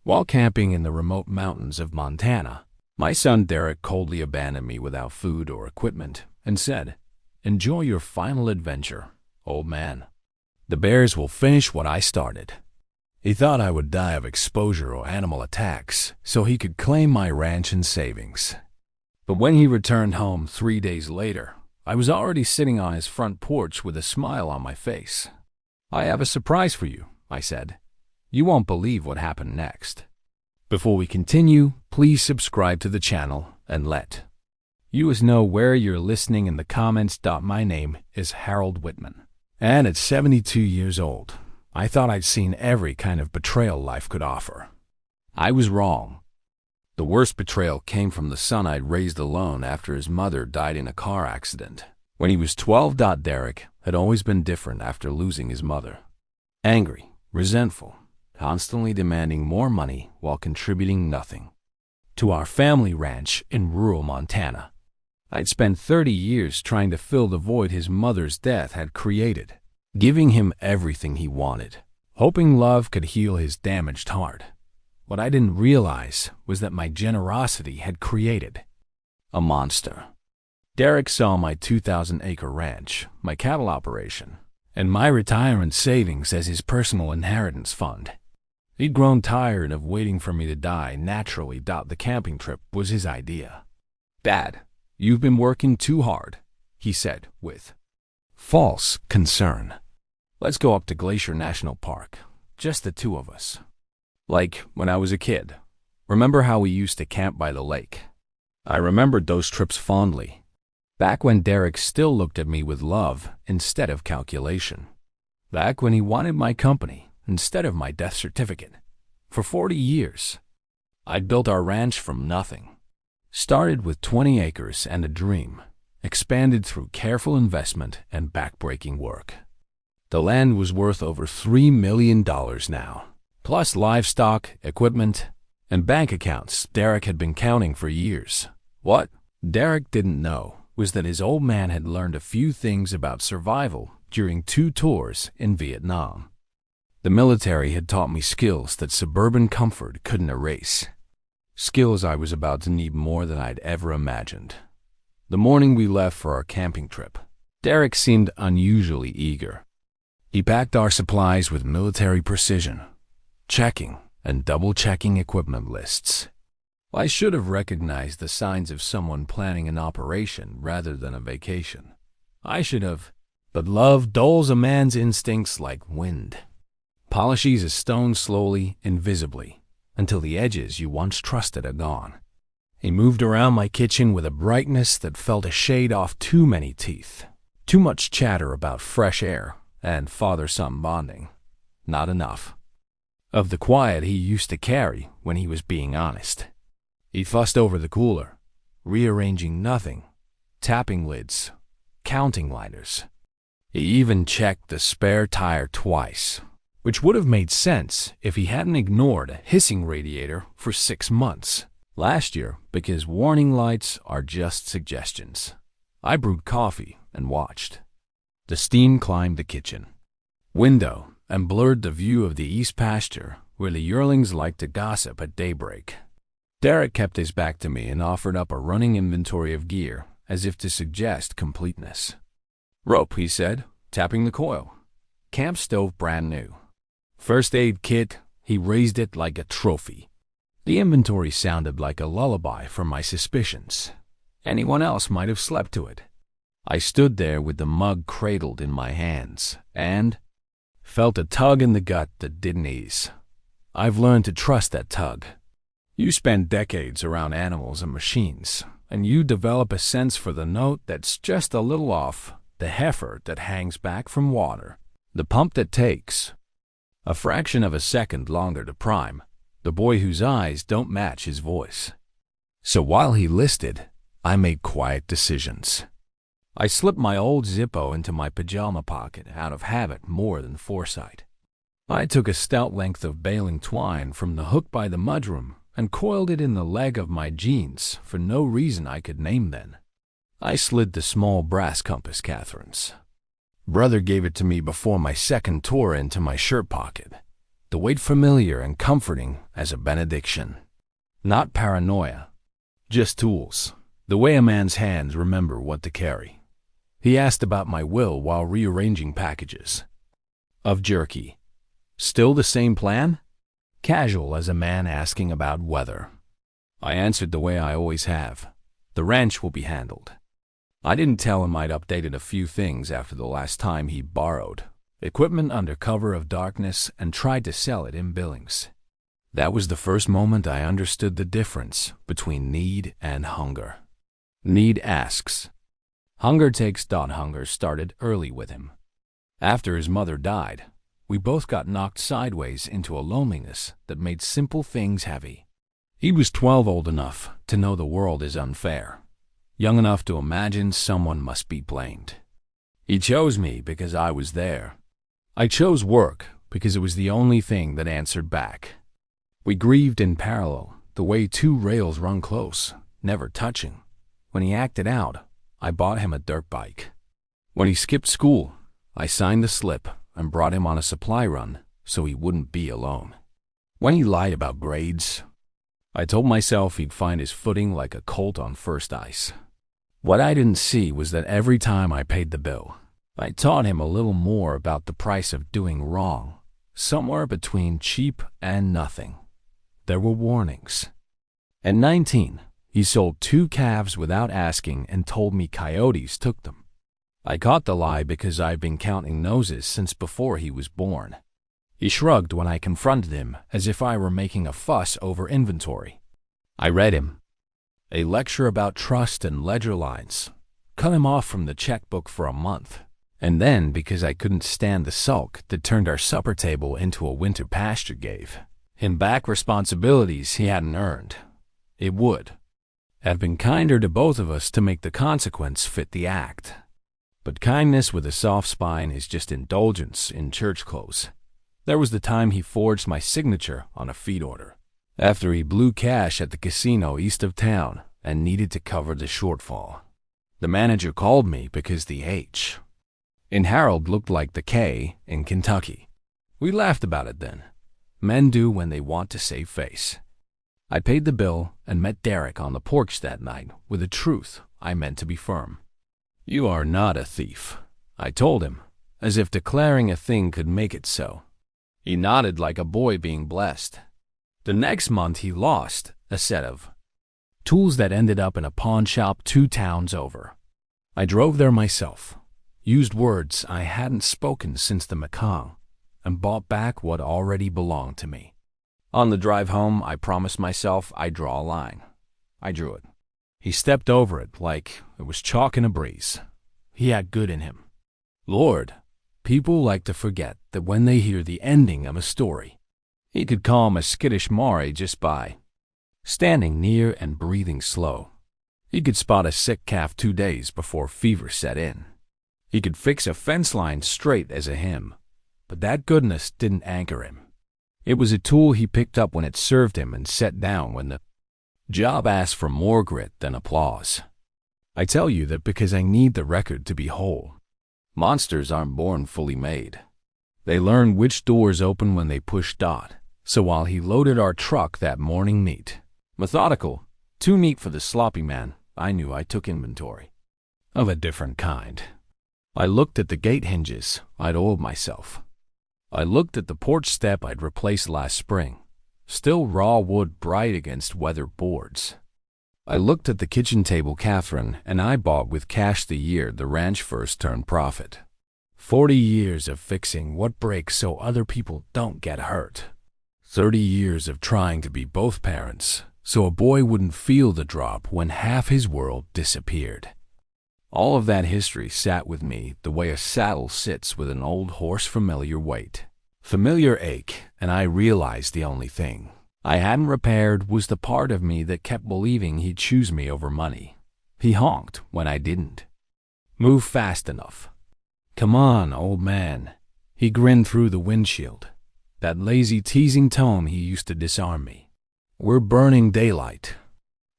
While camping in the remote mountains of Montana, my son Derek coldly abandoned me without food or equipment and said, "Enjoy your final adventure, old man. The bears will finish what I started." He thought I would die of exposure or animal attacks so he could claim my ranch and savings. But when he returned home 3 days later, I was already sitting on his front porch with a smile on my face. "I have a surprise for you," I said. "You won't believe what happened next." Before we continue, please subscribe to the channel and let us know where you're listening in the comments. My name is Harold Whitman, and at 72 years old, I thought I'd seen every kind of betrayal life could offer. I was wrong. The worst betrayal came from the son I'd raised alone after his mother died in a car accident. When he was 12, Derek had always been different after losing his mother. Angry, resentful, constantly demanding more money while contributing nothing to our family ranch in rural Montana. I'd spent 30 years trying to fill the void his mother's death had created, giving him everything he wanted, hoping love could heal his damaged heart. What I didn't realize was that my generosity had created a monster. Derek saw my 2,000-acre ranch, my cattle operation, and my retirement savings as his personal inheritance fund. He'd grown tired of waiting for me to die naturally. The camping trip was his idea. "Dad, you've been working too hard," he said with false concern. "Let's go up to Glacier National Park, just the two of us. Like when I was a kid. Remember how we used to camp by the lake?" I remembered those trips fondly, back when Derek still looked at me with love instead of calculation. Back when he wanted my company instead of my death certificate. For 40 years, I'd built our ranch from nothing. Started with 20 acres and a dream, expanded through careful investment and backbreaking work. The land was worth over $3 million now, plus livestock, equipment, and bank accounts Derek had been counting for years. What Derek didn't know was that his old man had learned a few things about survival during 2 tours in Vietnam. The military had taught me skills that suburban comfort couldn't erase. Skills I was about to need more than I'd ever imagined. The morning we left for our camping trip, Derek seemed unusually eager. He packed our supplies with military precision, checking and double-checking equipment lists. I should have recognized the signs of someone planning an operation rather than a vacation. I should have. But love dulls a man's instincts like wind. Polishes a stone slowly, invisibly, until the edges you once trusted are gone. He moved around my kitchen with a brightness that felt a shade off too many teeth. Too much chatter about fresh air and father-son bonding. Not enough of the quiet he used to carry when he was being honest. He fussed over the cooler, rearranging nothing, tapping lids, counting lighters. He even checked the spare tire twice, which would have made sense if he hadn't ignored a hissing radiator for 6 months last year, because warning lights are just suggestions. I brewed coffee and watched. The steam climbed the kitchen window and blurred the view of the east pasture where the yearlings liked to gossip at daybreak. Derek kept his back to me and offered up a running inventory of gear as if to suggest completeness. "Rope," he said, tapping the coil. "Camp stove brand new. First aid kit," he raised it like a trophy. The inventory sounded like a lullaby for my suspicions. Anyone else might have slept to it. I stood there with the mug cradled in my hands and felt a tug in the gut that didn't ease. I've learned to trust that tug. You spend decades around animals and machines, and you develop a sense for the note that's just a little off, the heifer that hangs back from water, the pump that takes a fraction of a second longer to prime, the boy whose eyes don't match his voice. So while he listed, I made quiet decisions. I slipped my old Zippo into my pajama pocket out of habit more than foresight. I took a stout length of baling twine from the hook by the mudroom and coiled it in the leg of my jeans for no reason I could name then. I slid the small brass compass Catherine's brother gave it to me before my second tour into my shirt pocket. The weight familiar and comforting as a benediction. Not paranoia. Just tools. The way a man's hands remember what to carry. He asked about my will while rearranging packages. Of jerky. Still the same plan? Casual as a man asking about weather. I answered the way I always have. The ranch will be handled. I didn't tell him I'd updated a few things after the last time he borrowed equipment under cover of darkness and tried to sell it in Billings. That was the first moment I understood the difference between need and hunger. Need asks. Hunger takes. Hunger started early with him. After his mother died, we both got knocked sideways into a loneliness that made simple things heavy. He was 12, old enough to know the world is unfair, young enough to imagine someone must be blamed. He chose me because I was there. I chose work because it was the only thing that answered back. We grieved in parallel, the way two rails run close, never touching. When he acted out, I bought him a dirt bike. When he skipped school, I signed the slip and brought him on a supply run so he wouldn't be alone. When he lied about grades, I told myself he'd find his footing like a colt on first ice. What I didn't see was that every time I paid the bill, I taught him a little more about the price of doing wrong, somewhere between cheap and nothing. There were warnings. At 19, he sold 2 calves without asking and told me coyotes took them. I caught the lie because I've been counting noses since before he was born. He shrugged when I confronted him as if I were making a fuss over inventory. I read him a lecture about trust and ledger lines, cut him off from the checkbook for a month, and then, because I couldn't stand the sulk that turned our supper table into a winter pasture, gave him back responsibilities he hadn't earned. It would have been kinder to both of us to make the consequence fit the act. But kindness with a soft spine is just indulgence in church clothes. There was the time he forged my signature on a feed order, after he blew cash at the casino east of town and needed to cover the shortfall. The manager called me because the H in Harold looked like the K in Kentucky. We laughed about it then. Men do when they want to save face. I paid the bill and met Derek on the porch that night with a truth I meant to be firm. You are not a thief, I told him, as if declaring a thing could make it so. He nodded like a boy being blessed. The next month he lost a set of tools that ended up in a pawn shop 2 towns over. I drove there myself, used words I hadn't spoken since the Mekong, and bought back what already belonged to me. On the drive home, I promised myself I'd draw a line. I drew it. He stepped over it like it was chalk in a breeze. He had good in him. Lord, people like to forget that when they hear the ending of a story, he could calm a skittish Maori just by standing near and breathing slow. He could spot a sick calf 2 days before fever set in. He could fix a fence line straight as a hymn, but that goodness didn't anchor him. It was a tool he picked up when it served him and set down when the job asked for more grit than applause. I tell you that because I need the record to be whole. Monsters aren't born fully made. They learn which doors open when they push dot. So while he loaded our truck that morning neat, methodical, too neat for the sloppy man, I knew I took inventory of a different kind. I looked at the gate hinges I'd oiled myself. I looked at the porch step I'd replaced last spring, still raw wood bright against weather boards. I looked at the kitchen table Catherine and I bought with cash the year the ranch first turned profit. 40 years of fixing what breaks so other people don't get hurt. 30 years of trying to be both parents so a boy wouldn't feel the drop when half his world disappeared. All of that history sat with me the way a saddle sits with an old horse, familiar weight, familiar ache, and I realized the only thing I hadn't repaired was the part of me that kept believing he'd choose me over money. He honked when I didn't move fast enough. Come on, old man. He grinned through the windshield, that lazy teasing tone he used to disarm me. We're burning daylight.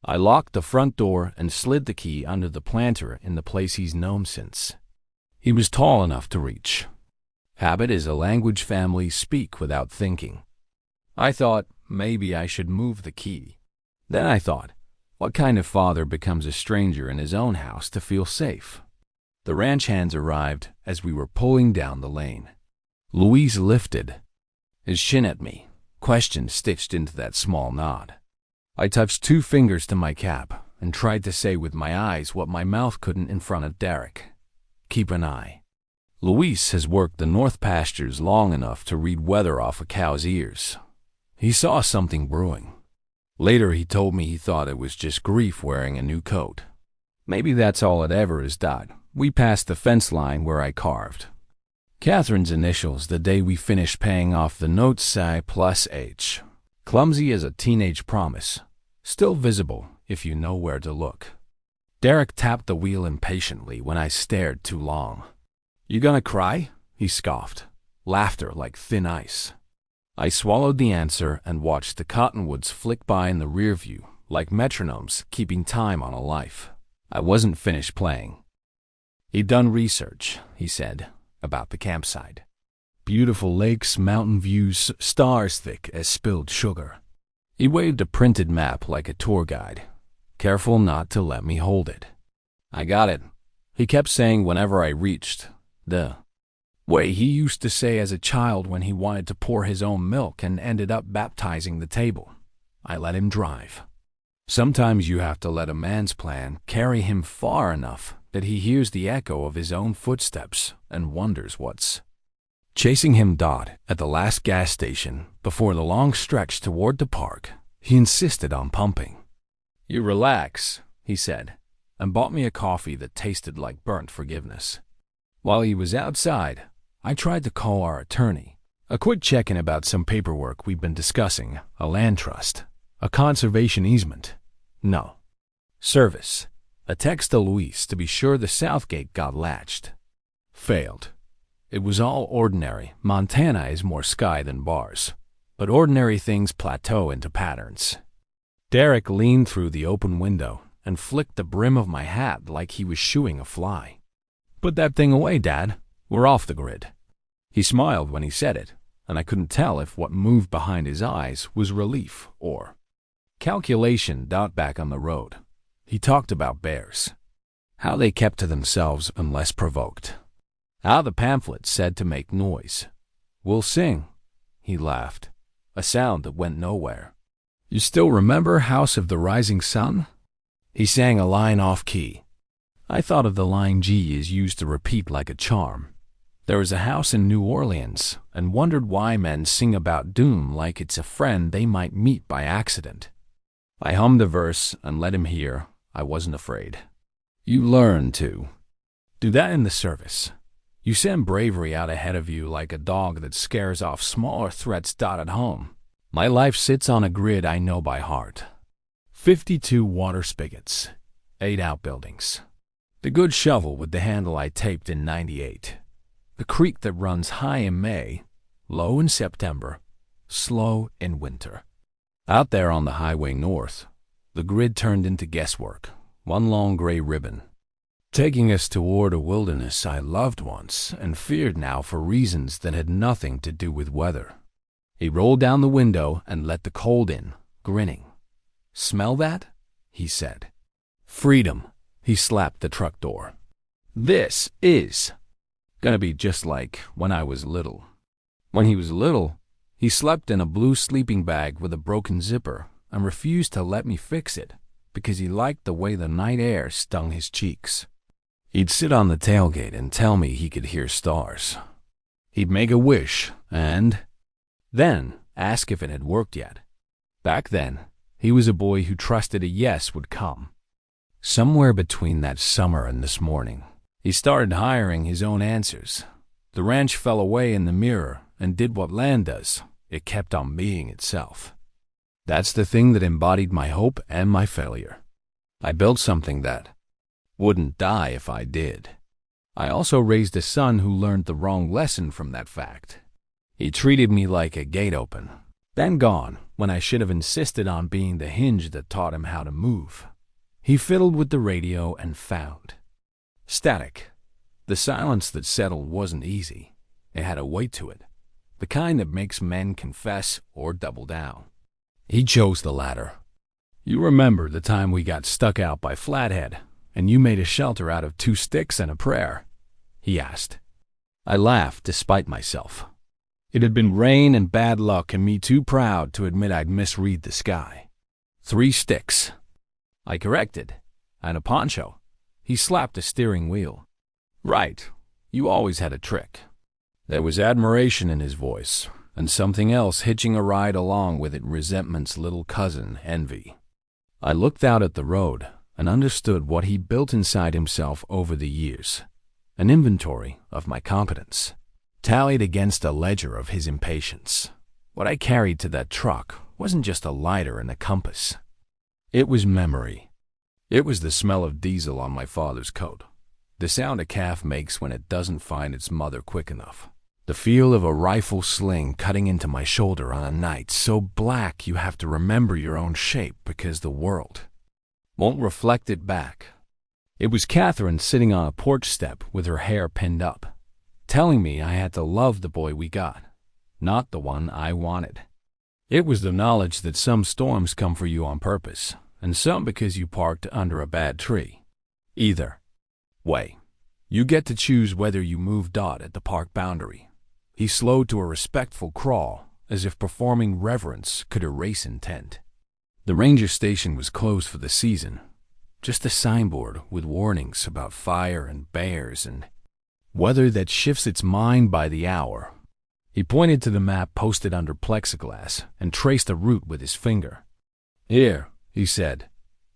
I locked the front door and slid the key under the planter in the place he's known since. He was tall enough to reach. Habit is a language families speak without thinking. I thought maybe I should move the key. Then I thought, what kind of father becomes a stranger in his own house to feel safe? The ranch hands arrived as we were pulling down the lane. Luis lifted his chin at me, question stitched into that small nod. I touched 2 fingers to my cap and tried to say with my eyes what my mouth couldn't in front of Derek. Keep an eye. Luis has worked the north pastures long enough to read weather off a cow's ears. He saw something brewing. Later he told me he thought it was just grief wearing a new coat. Maybe that's all it ever is. We passed the fence line where I carved Catherine's initials the day we finished paying off the note Psi plus H. Clumsy as a teenage promise, still visible if you know where to look. Derek tapped the wheel impatiently when I stared too long. You gonna cry? He scoffed, laughter like thin ice. I swallowed the answer and watched the cottonwoods flick by in the rear view, like metronomes keeping time on a life. I wasn't finished playing. He'd done research, he said, about the campsite. Beautiful lakes, mountain views, stars thick as spilled sugar. He waved a printed map like a tour guide, careful not to let me hold it. I got it, he kept saying whenever I reached the way he used to say as a child when he wanted to pour his own milk and ended up baptizing the table. I let him drive. Sometimes you have to let a man's plan carry him far enough that he hears the echo of his own footsteps and wonders what's chasing him. At the last gas station, before the long stretch toward the park, he insisted on pumping. You relax, he said, and bought me a coffee that tasted like burnt forgiveness. While he was outside, I tried to call our attorney. A quick check-in about some paperwork we'd been discussing, a land trust, a conservation easement. No. Service. A text to Luis to be sure the south gate got latched. Failed. It was all ordinary. Montana is more sky than bars, but ordinary things plateau into patterns. Derek leaned through the open window and flicked the brim of my hat like he was shooing a fly. Put that thing away, Dad. We're off the grid. He smiled when he said it, and I couldn't tell if what moved behind his eyes was relief or calculation. Back on the road, he talked about bears, how they kept to themselves unless provoked, how the pamphlet said to make noise. We'll sing, he laughed, a sound that went nowhere. You still remember House of the Rising Sun? He sang a line off key. I thought of the line G is used to repeat like a charm. There was a house in New Orleans and wondered why men sing about doom like it's a friend they might meet by accident. I hummed a verse and let him hear. I wasn't afraid. You learn to do that in the service. You send bravery out ahead of you like a dog that scares off smaller threats. At home, my life sits on a grid I know by heart. 52 water spigots, 8 outbuildings. The good shovel with the handle I taped in '98. The creek that runs high in May, low in September, slow in winter. Out there on the highway north, the grid turned into guesswork, one long gray ribbon, taking us toward a wilderness I loved once and feared now for reasons that had nothing to do with weather. He rolled down the window and let the cold in, grinning. Smell that? He said. Freedom. He slapped the truck door. This is gonna be just like when I was little. When he was little, he slept in a blue sleeping bag with a broken zipper and refused to let me fix it because he liked the way the night air stung his cheeks. He'd sit on the tailgate and tell me he could hear stars. He'd make a wish and then ask if it had worked yet. Back then, he was a boy who trusted a yes would come. Somewhere between that summer and this morning, he started hiring his own answers. The ranch fell away in the mirror and did what land does. It kept on being itself. That's the thing that embodied my hope and my failure. I built something that wouldn't die if I did. I also raised a son who learned the wrong lesson from that fact. He treated me like a gate open, then gone when I should have insisted on being the hinge that taught him how to move. He fiddled with the radio and found static. The silence that settled wasn't easy. It had a weight to it. the kind that makes men confess or double down. He chose the latter. You remember the time we got stuck out by Flathead, and you made a shelter out of 2 sticks and a prayer? He asked. I laughed despite myself. It had been rain and bad luck and me too proud to admit I'd misread the sky. 3 sticks, I corrected, and a poncho. He slapped the steering wheel. Right, you always had a trick. There was admiration in his voice, and something else hitching a ride along with it, resentment's little cousin, envy. I looked out at the road and understood what he built inside himself over the years, an inventory of my competence, tallied against a ledger of his impatience. What I carried to that truck wasn't just a lighter and a compass. It was memory. It was the smell of diesel on my father's coat, the sound a calf makes when it doesn't find its mother quick enough, the feel of a rifle sling cutting into my shoulder on a night so black you have to remember your own shape because the world won't reflect it back. It was Catherine sitting on a porch step with her hair pinned up, telling me I had to love the boy we got, not the one I wanted. It was the knowledge that some storms come for you on purpose, and some because you parked under a bad tree. Either way, you get to choose whether you move Dot at the park boundary. He slowed to a respectful crawl, as if performing reverence could erase intent. The ranger station was closed for the season, just a signboard with warnings about fire and bears and weather that shifts its mind by the hour. He pointed to the map posted under plexiglass and traced a route with his finger. Here, he said,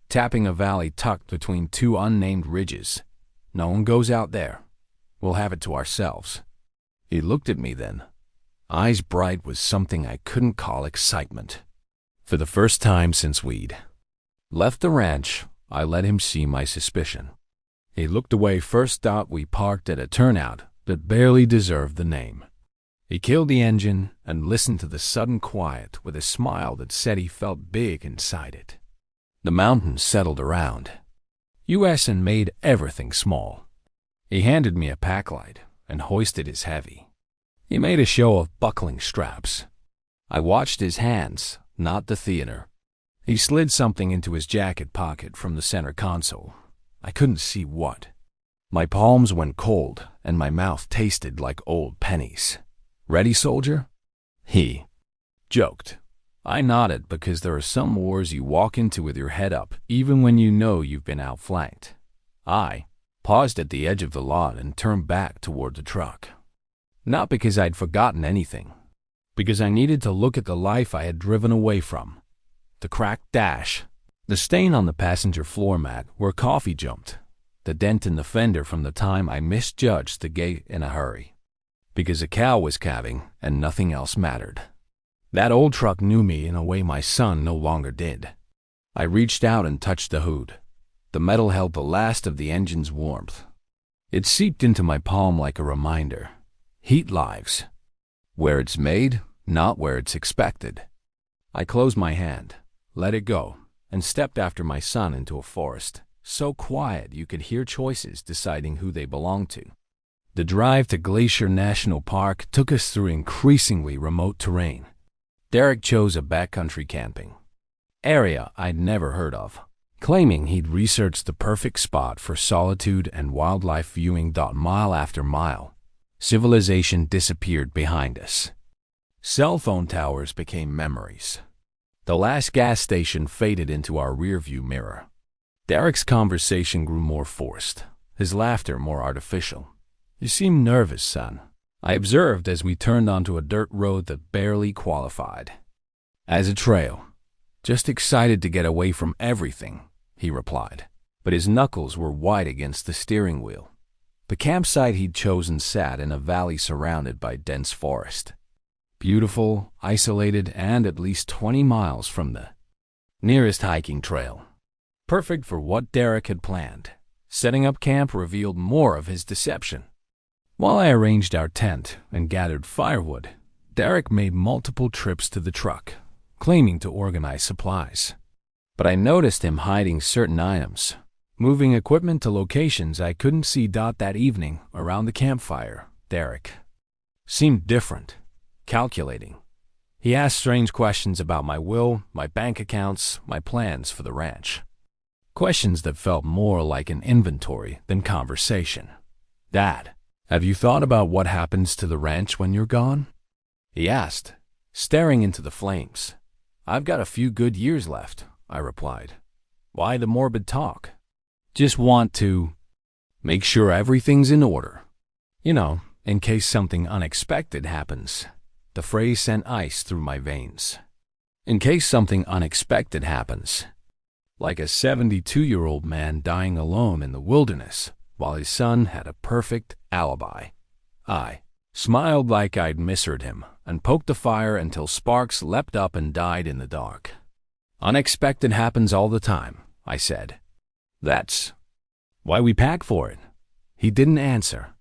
tapping a valley tucked between 2 unnamed ridges. No one goes out there. We'll have it to ourselves. He looked at me then, eyes bright with something I couldn't call excitement. For the first time since we'd left the ranch, I let him see my suspicion. He looked away first. We parked at a turnout that barely deserved the name. He killed the engine and listened to the sudden quiet with a smile that said he felt big inside it. The mountains settled around us and made everything small. He handed me a packlight and hoisted his heavy. He made a show of buckling straps. I watched his hands, not the theater. He slid something into his jacket pocket from the center console. I couldn't see what. My palms went cold and my mouth tasted like old pennies. Ready, soldier? He joked. I nodded because there are some wars you walk into with your head up even when you know you've been outflanked. I paused at the edge of the lot and turned back toward the truck. Not because I'd forgotten anything, because I needed to look at the life I had driven away from. The cracked dash, the stain on the passenger floor mat where coffee jumped, the dent in the fender from the time I misjudged the gate in a hurry. Because a cow was calving and nothing else mattered. That old truck knew me in a way my son no longer did. I reached out and touched the hood. The metal held the last of the engine's warmth. It seeped into my palm like a reminder. Heat lives. Where it's made, not where it's expected. I closed my hand, let it go, and stepped after my son into a forest, so quiet you could hear choices deciding who they belonged to. The drive to Glacier National Park took us through increasingly remote terrain. Derek chose a backcountry camping area I'd never heard of, claiming he'd researched the perfect spot for solitude and wildlife viewing. Mile after mile, civilization disappeared behind us. Cell phone towers became memories. The last gas station faded into our rearview mirror. Derek's conversation grew more forced, his laughter more artificial. You seem nervous, son, I observed as we turned onto a dirt road that barely qualified as a trail. Just excited to get away from everything, he replied, but his knuckles were white against the steering wheel. The campsite he'd chosen sat in a valley surrounded by dense forest. Beautiful, isolated, and at least 20 miles from the nearest hiking trail. Perfect for what Derek had planned. Setting up camp revealed more of his deception. While I arranged our tent and gathered firewood, Derek made multiple trips to the truck, claiming to organize supplies. But I noticed him hiding certain items, moving equipment to locations I couldn't see. That evening, around the campfire, Derek seemed different. calculating. He asked strange questions about my will, my bank accounts, my plans for the ranch. Questions that felt more like an inventory than conversation. "Dad, have you thought about what happens to the ranch when you're gone?" he asked, staring into the flames. "I've got a few good years left," I replied. "Why the morbid talk?" "Just want to make sure everything's in order. You know, in case something unexpected happens." The phrase sent ice through my veins. In case something unexpected happens. Like a 72-year-old man dying alone in the wilderness while his son had a perfect alibi. I smiled like I'd misheard him and poked the fire until sparks leapt up and died in the dark. "Unexpected happens all the time," I said. "That's why we pack for it." He didn't answer.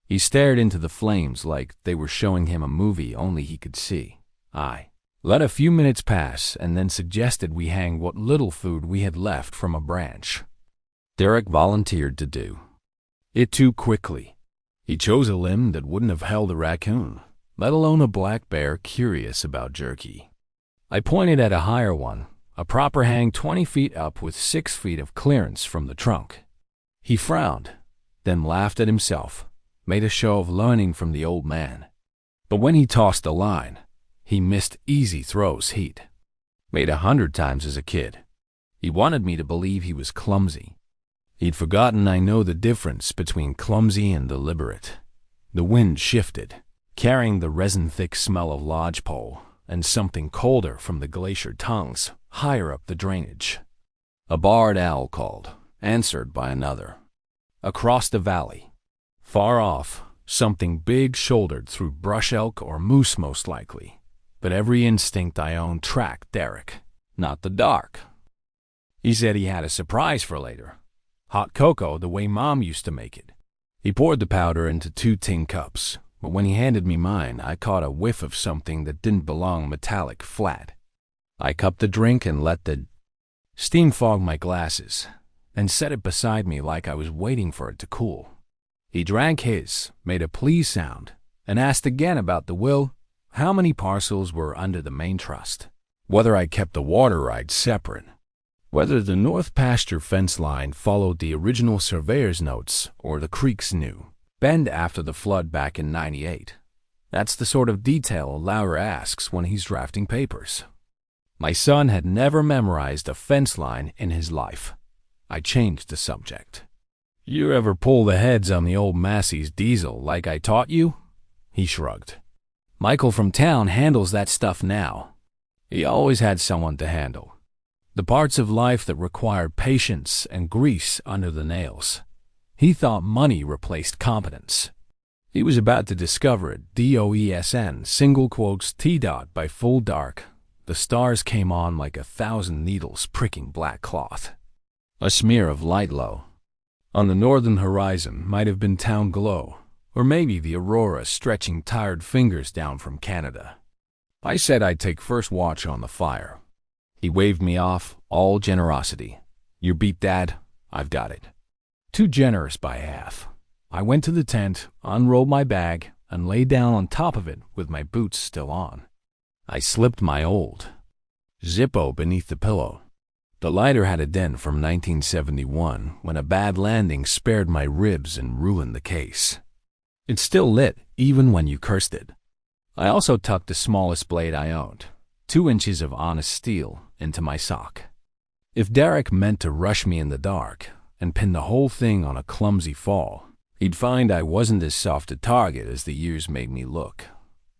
He stared into the flames like they were showing him a movie only he could see. I let a few minutes pass and then suggested we hang what little food we had left from a branch. Derek volunteered to do it too quickly. He chose a limb that wouldn't have held a raccoon, let alone a black bear curious about jerky. I pointed at a higher one, a proper hang 20 feet up with 6 feet of clearance from the trunk. He frowned, then laughed at himself, made a show of learning from the old man. But when he tossed the line, he missed easy throws he'd made 100 times as a kid. He wanted me to believe he was clumsy. He'd forgotten I know the difference between clumsy and deliberate. The wind shifted, carrying the resin-thick smell of lodgepole and something colder from the glacier tongues higher up the drainage. A barred owl called, answered by another. Across the valley, far off, something big shouldered through brush elk or moose most likely. But every instinct I owned tracked Derek, not the dark. He said he had a surprise for later. Hot cocoa the way Mom used to make it. He poured the powder into 2 tin cups, but when he handed me mine, I caught a whiff of something that didn't belong metallic flat. I cupped the drink and let the steam fog my glasses, and set it beside me like I was waiting for it to cool. He drank his, made a please sound, and asked again about the will, how many parcels were under the main trust, whether I kept the water rights separate, whether the north pasture fence line followed the original surveyor's notes or the creek's new bend after the flood back in '98. That's the sort of detail a lawyer asks when he's drafting papers. My son had never memorized a fence line in his life. I changed the subject. "You ever pull the heads on the old Massey's diesel like I taught you?" He shrugged. "Michael from town handles that stuff now." He always had someone to handle. The parts of life that required patience and grease under the nails. He thought money replaced competence. He was about to discover it. DOESN, single quotes T-dot by full dark. The stars came on like 1,000 needles pricking black cloth. A smear of light low. On the northern horizon might have been town glow, or maybe the aurora stretching tired fingers down from Canada. I said I'd take first watch on the fire. He waved me off, all generosity. "You beat Dad, I've got it." Too generous by half. I went to the tent, unrolled my bag, and lay down on top of it with my boots still on. I slipped my old Zippo beneath the pillow. The lighter had a dent from 1971 when a bad landing spared my ribs and ruined the case. It still lit even when you cursed it. I also tucked the smallest blade I owned, 2 inches of honest steel, into my sock. If Derek meant to rush me in the dark and pin the whole thing on a clumsy fall, he'd find I wasn't as soft a target as the years made me look.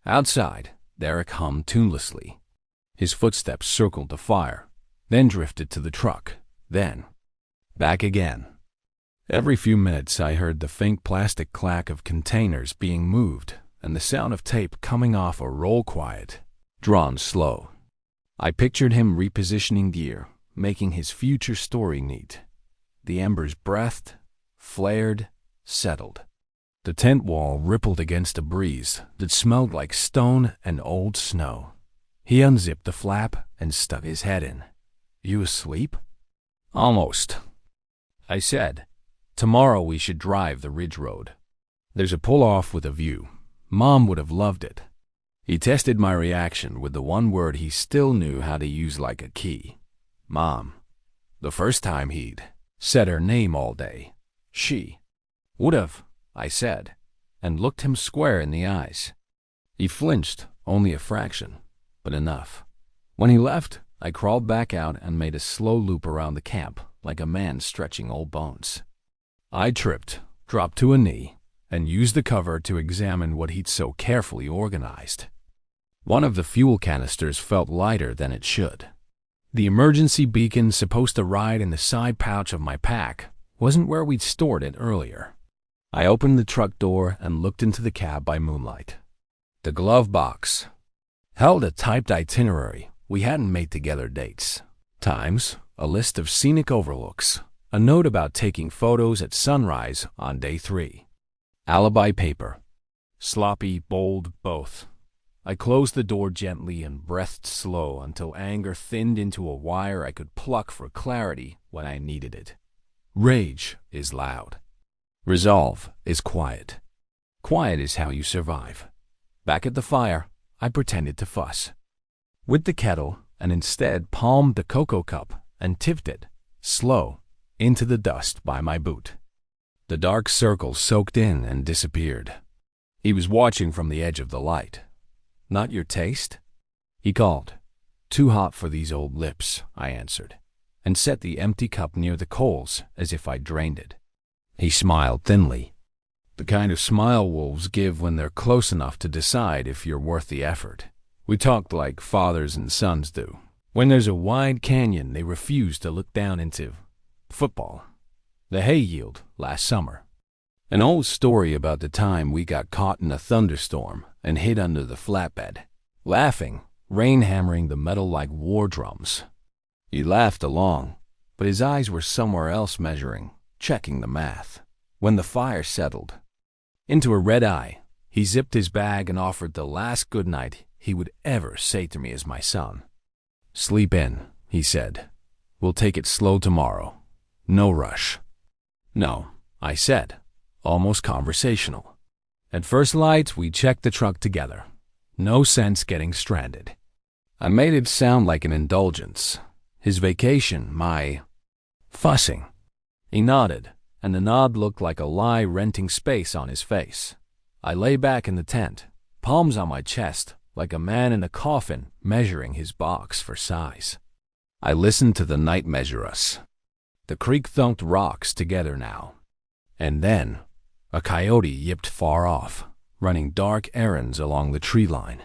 Outside, Derek hummed tunelessly. His footsteps circled the fire, then drifted to the truck, then back again. Every few minutes I heard the faint plastic clack of containers being moved and the sound of tape coming off a roll quiet, drawn slow. I pictured him repositioning gear, making his future story neat. The embers breathed, flared, settled. The tent wall rippled against a breeze that smelled like stone and old snow. He unzipped the flap and stuck his head in. "You asleep?" "Almost," I said. "Tomorrow we should drive the ridge road. There's a pull-off with a view. Mom would have loved it." He tested my reaction with the one word he still knew how to use like a key. Mom. The first time he'd said her name all day. She would've, I said, and looked him square in the eyes. He flinched, only a fraction, but enough. When he left, I crawled back out and made a slow loop around the camp, like a man stretching old bones. I tripped, dropped to a knee, and used the cover to examine what he'd so carefully organized. One of the fuel canisters felt lighter than it should. The emergency beacon supposed to ride in the side pouch of my pack wasn't where we'd stored it earlier. I opened the truck door and looked into the cab by moonlight. The glove box held a typed itinerary we hadn't made together, dates, times, a list of scenic overlooks, a note about taking photos at sunrise on day 3. Alibi paper. Sloppy, bold, both. I closed the door gently and breathed slow until anger thinned into a wire I could pluck for clarity when I needed it. Rage is loud. Resolve is quiet. Quiet is how you survive. Back at the fire, I pretended to fuss with the kettle and instead palmed the cocoa cup and tipped it, slow, into the dust by my boot. The dark circle soaked in and disappeared. He was watching from the edge of the light. Not your taste? He called. Too hot for these old lips, I answered, and set the empty cup near the coals as if I'd drained it. He smiled thinly. The kind of smile wolves give when they're close enough to decide if you're worth the effort. We talked like fathers and sons do. When there's a wide canyon, they refuse to look down into football. The hay yield last summer. An old story about the time we got caught in a thunderstorm and hid under the flatbed, laughing, rain hammering the metal like war drums. He laughed along, but his eyes were somewhere else measuring, checking the math. When the fire settled into a red eye, he zipped his bag and offered the last goodnight he would ever say to me as my son. Sleep in, he said. We'll take it slow tomorrow. No rush. No, I said, almost conversational. At first light, we checked the truck together. No sense getting stranded. I made it sound like an indulgence. His vacation, my fussing. He nodded, and the nod looked like a lie renting space on his face. I lay back in the tent, palms on my chest, like a man in a coffin measuring his box for size. I listened to the night measure us. The creek thumped rocks together now. And then, a coyote yipped far off, running dark errands along the tree line.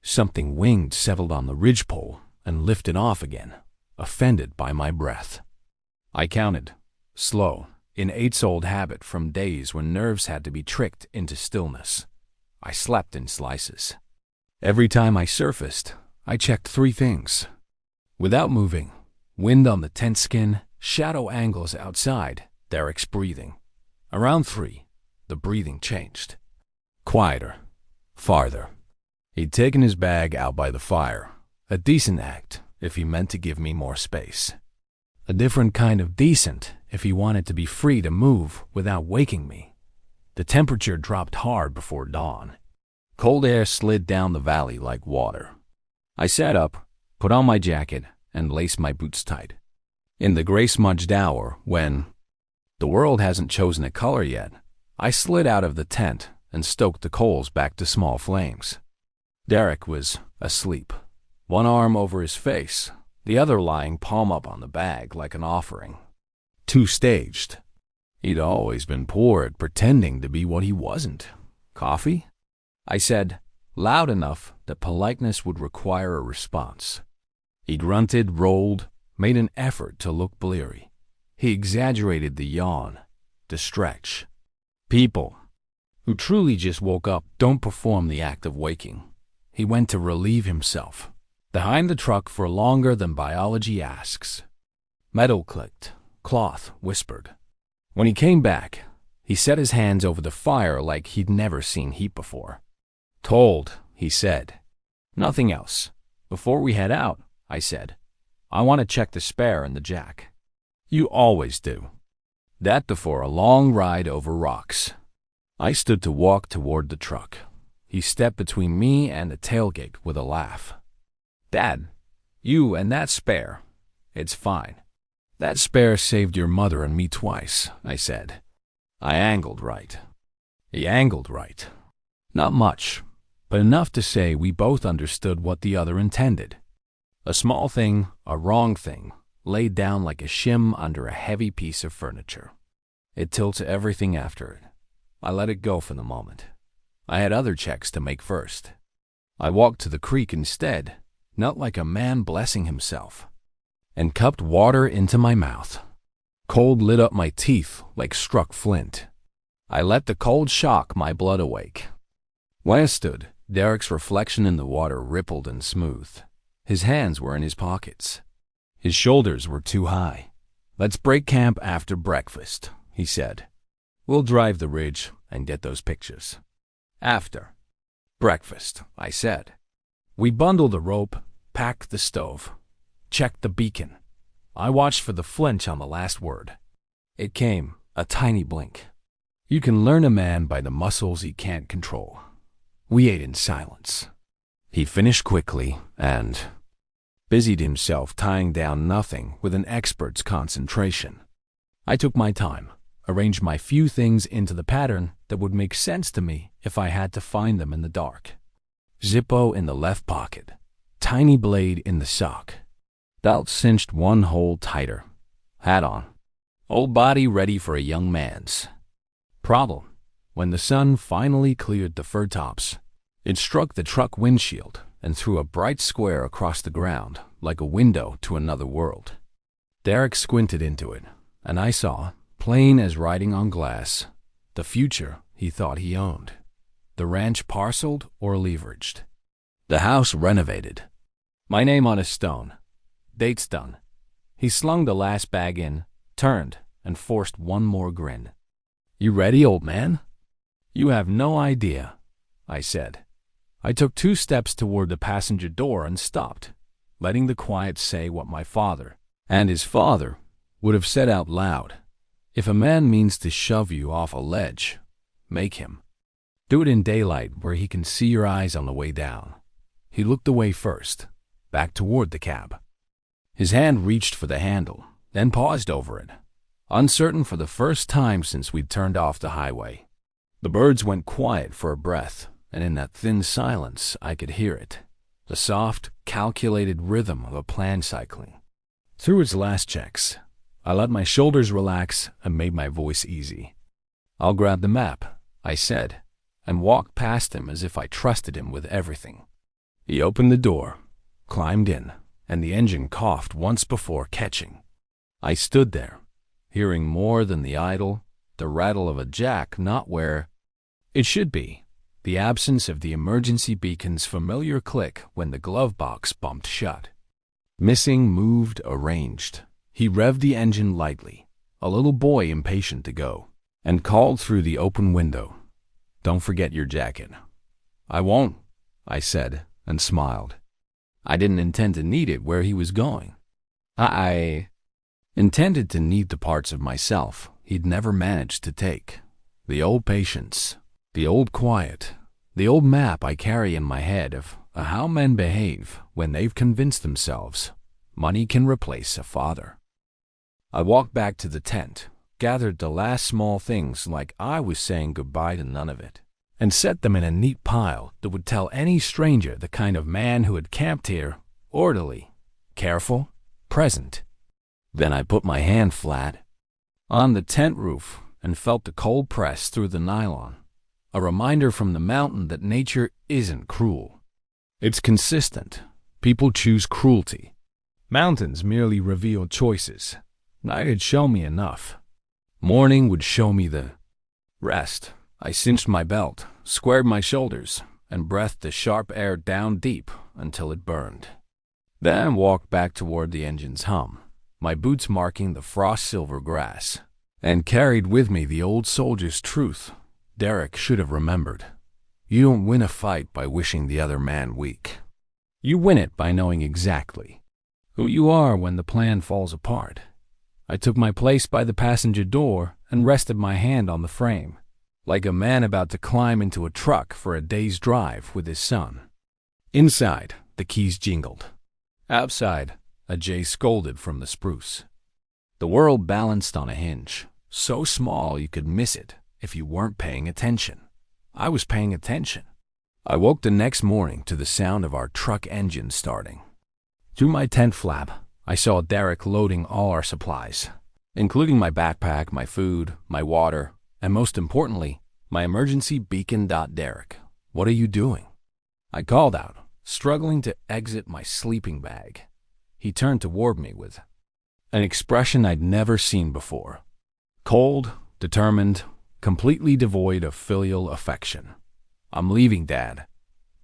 Something winged settled on the ridgepole and lifted off again, offended by my breath. I counted, slow, in eight's old habit from days when nerves had to be tricked into stillness. I slept in slices. Every time I surfaced, I checked 3 things. Without moving, wind on the tent skin, shadow angles outside, Derek's breathing. Around 3, the breathing changed. Quieter. Farther. He'd taken his bag out by the fire. A decent act if he meant to give me more space. A different kind of decent if he wanted to be free to move without waking me. The temperature dropped hard before dawn. Cold air slid down the valley like water. I sat up, put on my jacket, and laced my boots tight. In the gray-smudged hour, when the world hasn't chosen a color yet, I slid out of the tent and stoked the coals back to small flames. Derek was asleep, one arm over his face, the other lying palm up on the bag like an offering. Two-staged. He'd always been poor at pretending to be what he wasn't. Coffee? I said, loud enough that politeness would require a response. He grunted, rolled, made an effort to look bleary. He exaggerated the yawn, the stretch. People who truly just woke up don't perform the act of waking. He went to relieve himself, behind the truck for longer than biology asks. Metal clicked, cloth whispered. When he came back, he set his hands over the fire like he'd never seen heat before. Told, he said. Nothing else. Before we head out, I said, I want to check the spare and the jack. You always do. That before a long ride over rocks. I stood to walk toward the truck. He stepped between me and the tailgate with a laugh. "Dad, you and that spare. It's fine." "That spare saved your mother and me twice," I said. I angled right. He angled right. Not much, but enough to say we both understood what the other intended. A small thing, a wrong thing, laid down like a shim under a heavy piece of furniture. It tilts everything after it. I let it go for the moment. I had other checks to make first. I walked to the creek instead, not like a man blessing himself, and cupped water into my mouth. Cold lit up my teeth like struck flint. I let the cold shock my blood awake. When I stood, Derek's reflection in the water rippled and smoothed. His hands were in his pockets. His shoulders were too high. "Let's break camp after breakfast," he said. "We'll drive the ridge and get those pictures." "After breakfast," I said. We bundled the rope, packed the stove, checked the beacon. I watched for the flinch on the last word. It came, a tiny blink. You can learn a man by the muscles he can't control. We ate in silence. He finished quickly and busied himself tying down nothing with an expert's concentration. I took my time, arranged my few things into the pattern that would make sense to me if I had to find them in the dark. Zippo in the left pocket, tiny blade in the sock. Belt cinched one hole tighter. Hat on. Old body ready for a young man's. Problem: when the sun finally cleared the fir tops, it struck the truck windshield and threw a bright square across the ground like a window to another world. Derek squinted into it, and I saw, plain as writing on glass, the future he thought he owned. The ranch parceled or leveraged. The house renovated. My name on a stone. Date's done. He slung the last bag in, turned, and forced one more grin. "You ready, old man?" "You have no idea," I said. I took 2 steps toward the passenger door and stopped, letting the quiet say what my father and his father would have said out loud. If a man means to shove you off a ledge, make him. Do it in daylight where he can see your eyes on the way down. He looked away first, back toward the cab. His hand reached for the handle, then paused over it, uncertain for the first time since we'd turned off the highway. The birds went quiet for a breath, and in that thin silence I could hear it, the soft, calculated rhythm of a planned cycling. Through its last checks, I let my shoulders relax and made my voice easy. "I'll grab the map," I said, and walked past him as if I trusted him with everything. He opened the door, climbed in, and the engine coughed once before catching. I stood there, hearing more than the idle, the rattle of a jack not where it should be, the absence of the emergency beacon's familiar click when the glove box bumped shut. Missing, moved, arranged. He revved the engine lightly, a little boy impatient to go, and called through the open window, "Don't forget your jacket." "I won't," I said, and smiled. I didn't intend to need it where he was going. I intended to need the parts of myself he'd never managed to take. The old patience, the old quiet, the old map I carry in my head of how men behave when they've convinced themselves money can replace a father. I walked back to the tent, gathered the last small things like I was saying goodbye to none of it, and set them in a neat pile that would tell any stranger the kind of man who had camped here: orderly, careful, present. Then I put my hand flat on the tent roof and felt the cold press through the nylon, a reminder from the mountain that nature isn't cruel. It's consistent. People choose cruelty. Mountains merely reveal choices. Night had shown me enough. Morning would show me the rest. I cinched my belt, squared my shoulders, and breathed the sharp air down deep until it burned. Then walked back toward the engine's hum, my boots marking the frost-silver grass, and carried with me the old soldier's truth Derek should have remembered. You don't win a fight by wishing the other man weak. You win it by knowing exactly who you are when the plan falls apart. I took my place by the passenger door and rested my hand on the frame. like a man about to climb into a truck for a day's drive with his son. Inside, the keys jingled. Outside, a jay scolded from the spruce. The world balanced on a hinge, so small you could miss it if you weren't paying attention. I was paying attention. I woke the next morning to the sound of our truck engine starting. Through my tent flap, I saw Derek loading all our supplies, including my backpack, my food, my water, and most importantly, my emergency beacon. Derek, what are you doing? I called out, struggling to exit my sleeping bag. He turned toward me with an expression I'd never seen before. Cold, determined, completely devoid of filial affection. I'm leaving, Dad.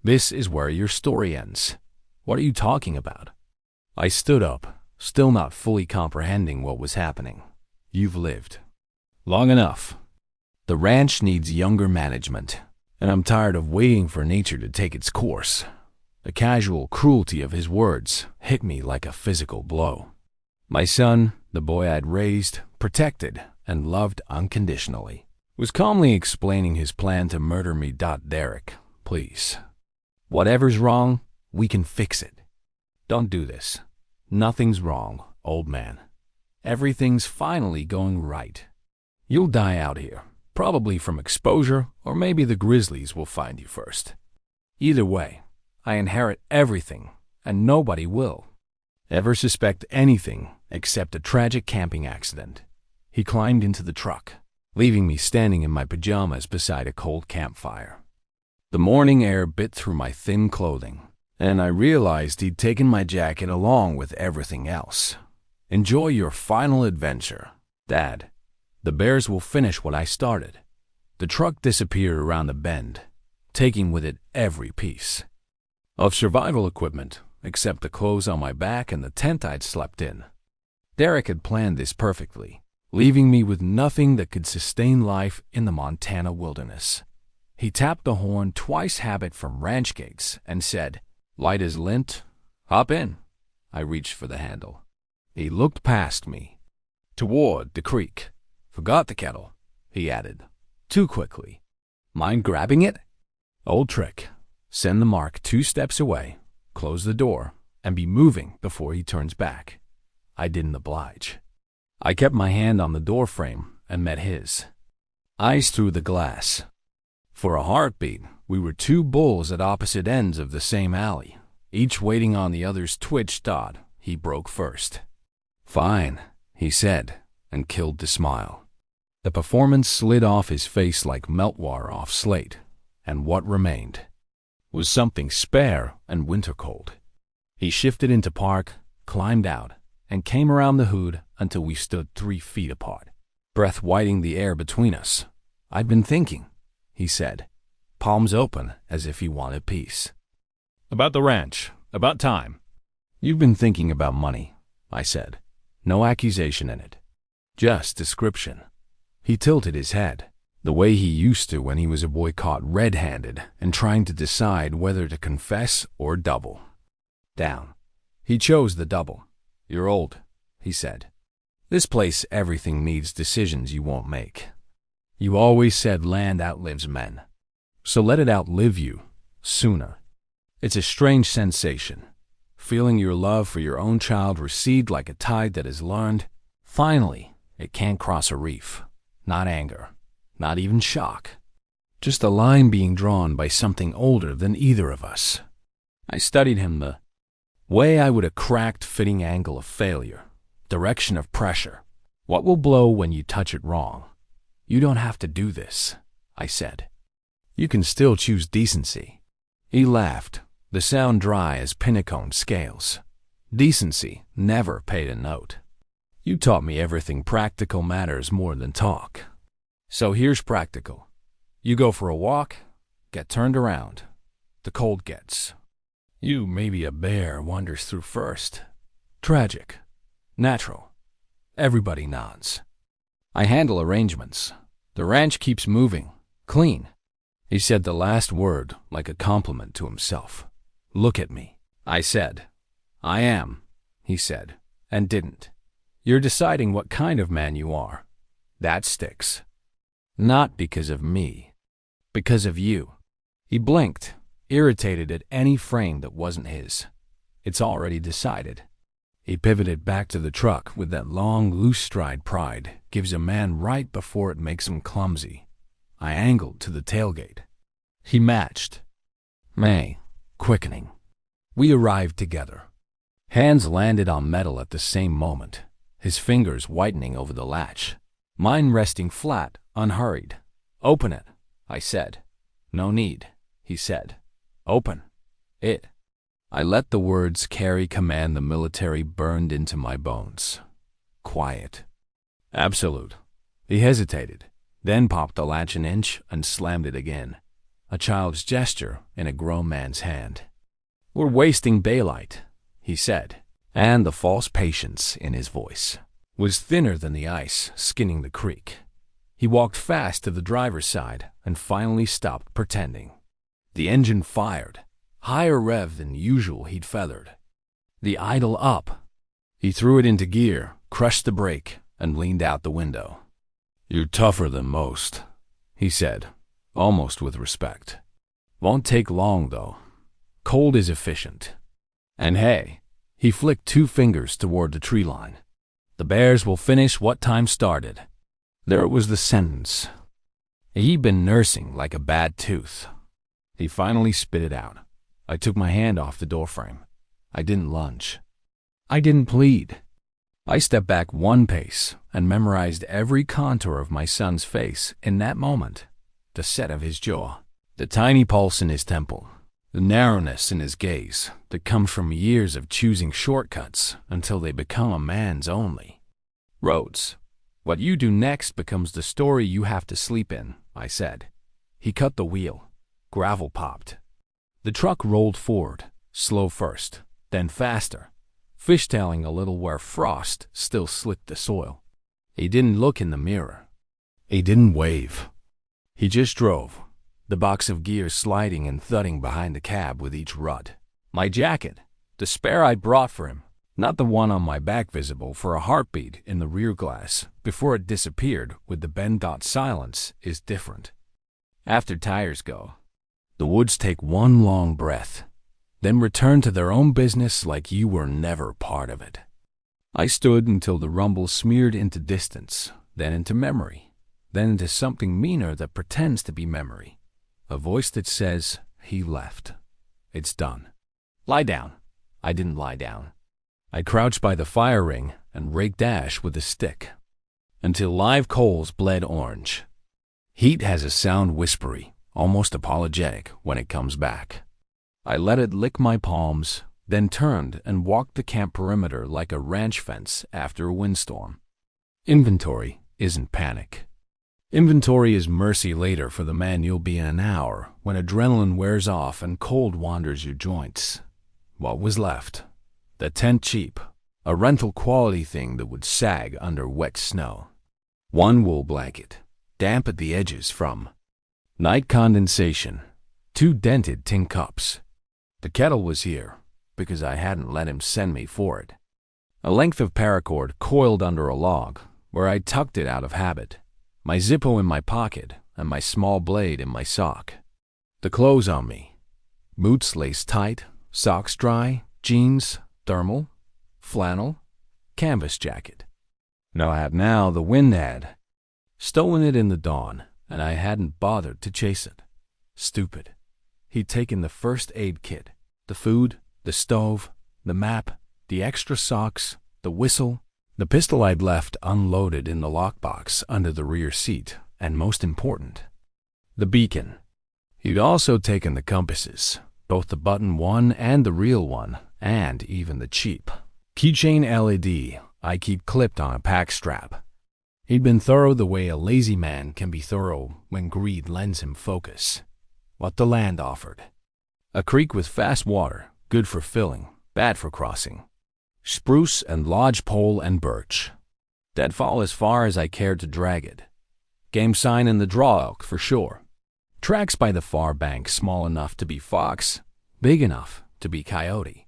This is where your story ends. What are you talking about? I stood up, still not fully comprehending what was happening. You've lived long enough. The ranch needs younger management, and I'm tired of waiting for nature to take its course. The casual cruelty of his words hit me like a physical blow. My son, the boy I'd raised, protected, and loved unconditionally, was calmly explaining his plan to murder me. Derek, please. Whatever's wrong, we can fix it. Don't do this. Nothing's wrong, old man. Everything's finally going right. You'll die out here, probably from exposure, or maybe the grizzlies will find you first. Either way, I inherit everything, and nobody will ever suspect anything except a tragic camping accident. He climbed into the truck, leaving me standing in my pajamas beside a cold campfire. The morning air bit through my thin clothing, and I realized he'd taken my jacket along with everything else. Enjoy your final adventure, Dad. The bears will finish what I started. The truck disappeared around the bend, taking with it every piece of survival equipment, except the clothes on my back and the tent I'd slept in. Derek had planned this perfectly, leaving me with nothing that could sustain life in the Montana wilderness. He tapped the horn twice habit from ranch gates and said, "Light as lint, hop in." I reached for the handle. He looked past me, toward the creek. "Forgot the kettle," he added, too quickly. "Mind grabbing it?" Old trick. Send the mark 2 steps away, close the door, and be moving before he turns back. I didn't oblige. I kept my hand on the door frame and met his eyes through the glass. For a heartbeat, we were 2 bulls at opposite ends of the same alley, each waiting on the other's twitch. He broke first. "Fine," he said, and killed the smile. The performance slid off his face like meltwater off slate, and what remained was something spare and winter cold. He shifted into park, climbed out, and came around the hood until we stood 3 feet apart, breath whiting the air between us. "I've been thinking," he said, palms open as if he wanted peace. "About the ranch, about time." "You've been thinking about money," I said. No accusation in it, just description. He tilted his head, the way he used to when he was a boy caught red-handed and trying to decide whether to confess or double down. He chose the double. "You're old," he said. "This place, everything needs decisions you won't make. You always said land outlives men, so let it outlive you sooner." It's a strange sensation, feeling your love for your own child recede like a tide that has learned, finally, it can't cross a reef. Not anger, not even shock. Just a line being drawn by something older than either of us. I studied him the way I would a cracked fitting angle of failure, direction of pressure. What will blow when you touch it wrong? "You don't have to do this," I said. "You can still choose decency." He laughed, the sound dry as pinnacone scales. Decency never paid a note. "You taught me everything practical matters more than talk. So here's practical. You go for a walk, get turned around. The cold gets. You, maybe a bear, wanders through first. Tragic. Natural. Everybody nods. I handle arrangements. The ranch keeps moving. Clean." He said the last word like a compliment to himself. "Look at me," I said. "I am," he said, and didn't. "You're deciding what kind of man you are. That sticks." Not because of me. Because of you. He blinked, irritated at any frame that wasn't his. It's already decided. He pivoted back to the truck with that long, loose stride pride gives a man right before it makes him clumsy. I angled to the tailgate. He matched. May, quickening. We arrived together. Hands landed on metal at the same moment, his fingers whitening over the latch. Mine resting flat, unhurried. Open it, I said. No need, he said. Open it. I let the words carry command the military burned into my bones. Quiet. Absolute. He hesitated, then popped the latch an inch and slammed it again. A child's gesture in a grown man's hand. We're wasting daylight, he said, and the false patience in his voice was thinner than the ice skinning the creek. He walked fast to the driver's side and finally stopped pretending. The engine fired. Higher rev than usual he'd feathered. The idle up. He threw it into gear, crushed the brake, and leaned out the window. You're tougher than most, he said, almost with respect. Won't take long, though. Cold is efficient. And hey, he flicked 2 fingers toward the tree line. The bears will finish what time started. There was the sentence. He'd been nursing like a bad tooth. He finally spit it out. I took my hand off the doorframe. I didn't lunge. I didn't plead. I stepped back 1 pace and memorized every contour of my son's face in that moment. The set of his jaw, the tiny pulse in his temple, the narrowness in his gaze that comes from years of choosing shortcuts until they become a man's only. Roads. What you do next becomes the story you have to sleep in, I said. He cut the wheel. Gravel popped. The truck rolled forward, slow first, then faster, fishtailing a little where frost still slicked the soil. He didn't look in the mirror. He didn't wave. He just drove, the box of gears sliding and thudding behind the cab with each rut. My jacket, the spare I'd brought for him, not the one on my back visible for a heartbeat in the rear glass before it disappeared with the bend-dot silence, is different. After tires go, the woods take one long breath, then return to their own business like you were never part of it. I stood until the rumble smeared into distance, then into memory, then into something meaner that pretends to be memory. A voice that says, he left. It's done. Lie down. I didn't lie down. I crouched by the fire ring and raked ash with a stick until live coals bled orange. Heat has a sound whispery, almost apologetic when it comes back. I let it lick my palms, then turned and walked the camp perimeter like a ranch fence after a windstorm. Inventory isn't panic. Inventory is mercy later for the man you'll be in an hour when adrenaline wears off and cold wanders your joints. What was left? The tent cheap, a rental quality thing that would sag under wet snow. 1 wool blanket, damp at the edges from night condensation, 2 dented tin cups. The kettle was here because I hadn't let him send me for it. A length of paracord coiled under a log where I tucked it out of habit, my Zippo in my pocket and my small blade in my sock. The clothes on me, boots laced tight, socks dry, jeans, thermal, flannel, canvas jacket. No hat now, the wind had stolen it in the dawn, and I hadn't bothered to chase it. Stupid. He'd taken the first aid kit, the food, the stove, the map, the extra socks, the whistle, the pistol I'd left unloaded in the lockbox under the rear seat, and most important, the beacon. He'd also taken the compasses, both the button one and the real one, and even the cheap keychain LED I keep clipped on a pack strap. He'd been thorough the way a lazy man can be thorough when greed lends him focus. What the land offered. A creek with fast water, good for filling, bad for crossing. Spruce and lodgepole and birch. Deadfall as far as I cared to drag it. Game sign in the draw elk for sure. Tracks by the far bank small enough to be fox, big enough to be coyote.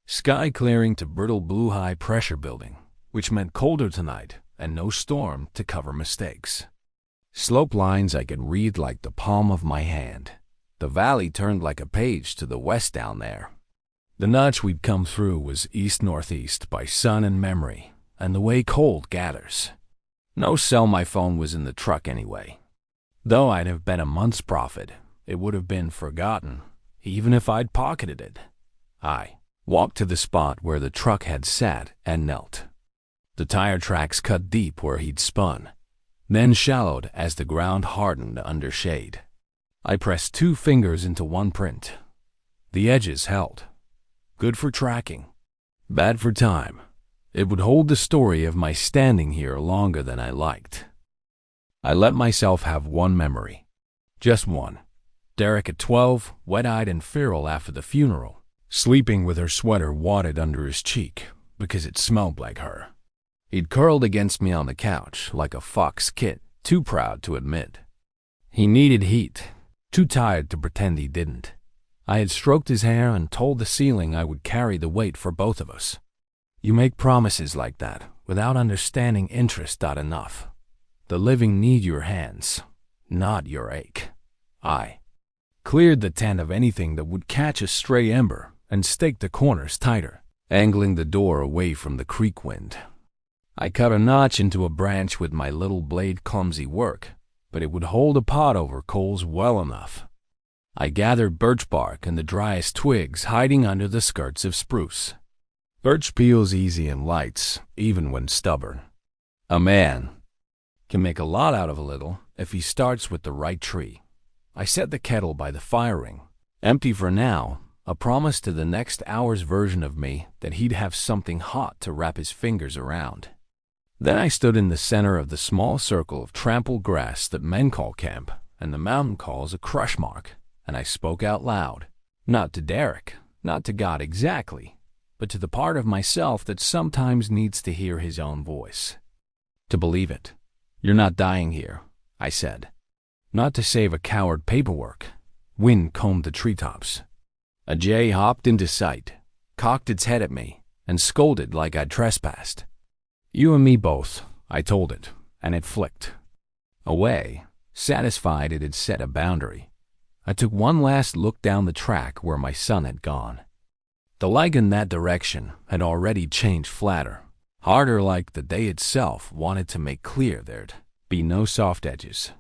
Sky clearing to brittle blue high pressure building, which meant colder tonight and no storm to cover mistakes. Slope lines I could read like the palm of my hand. The valley turned like a page to the west down there. The notch we'd come through was east-northeast by sun and memory, and the way cold gathers. No cell my phone was in the truck anyway. Though I'd have been a month's profit, it would have been forgotten, even if I'd pocketed it. I walked to the spot where the truck had sat and knelt. The tire tracks cut deep where he'd spun, then shallowed as the ground hardened under shade. I pressed 2 fingers into one print. The edges held. Good for tracking. Bad for time. It would hold the story of my standing here longer than I liked. I let myself have one memory. Just one. Derek at 12, wet-eyed and feral after the funeral, sleeping with her sweater wadded under his cheek because it smelled like her. He'd curled against me on the couch like a fox kit, too proud to admit. He needed heat, too tired to pretend he didn't. I had stroked his hair and told the ceiling I would carry the weight for both of us. You make promises like that without understanding interest not enough. The living need your hands, not your ache. I cleared the tent of anything that would catch a stray ember and staked the corners tighter, angling the door away from the creek wind. I cut a notch into a branch with my little blade, clumsy work, but it would hold a pot over coals well enough. I gathered birch bark and the driest twigs hiding under the skirts of spruce. Birch peels easy and lights, even when stubborn. A man can make a lot out of a little if he starts with the right tree. I set the kettle by the fire ring, empty for now, a promise to the next hour's version of me that he'd have something hot to wrap his fingers around. Then I stood in the center of the small circle of trampled grass that men call camp and the mountain calls a crush mark, and I spoke out loud, not to Derek, not to God exactly, but to the part of myself that sometimes needs to hear his own voice. To believe it. You're not dying here, I said. Not to save a coward paperwork. Wind combed the treetops. A jay hopped into sight, cocked its head at me, and scolded like I'd trespassed. You and me both, I told it, and it flicked. Away, satisfied it had set a boundary. I took one last look down the track where my son had gone. The light in that direction had already changed flatter, harder, like the day itself wanted to make clear there'd be no soft edges.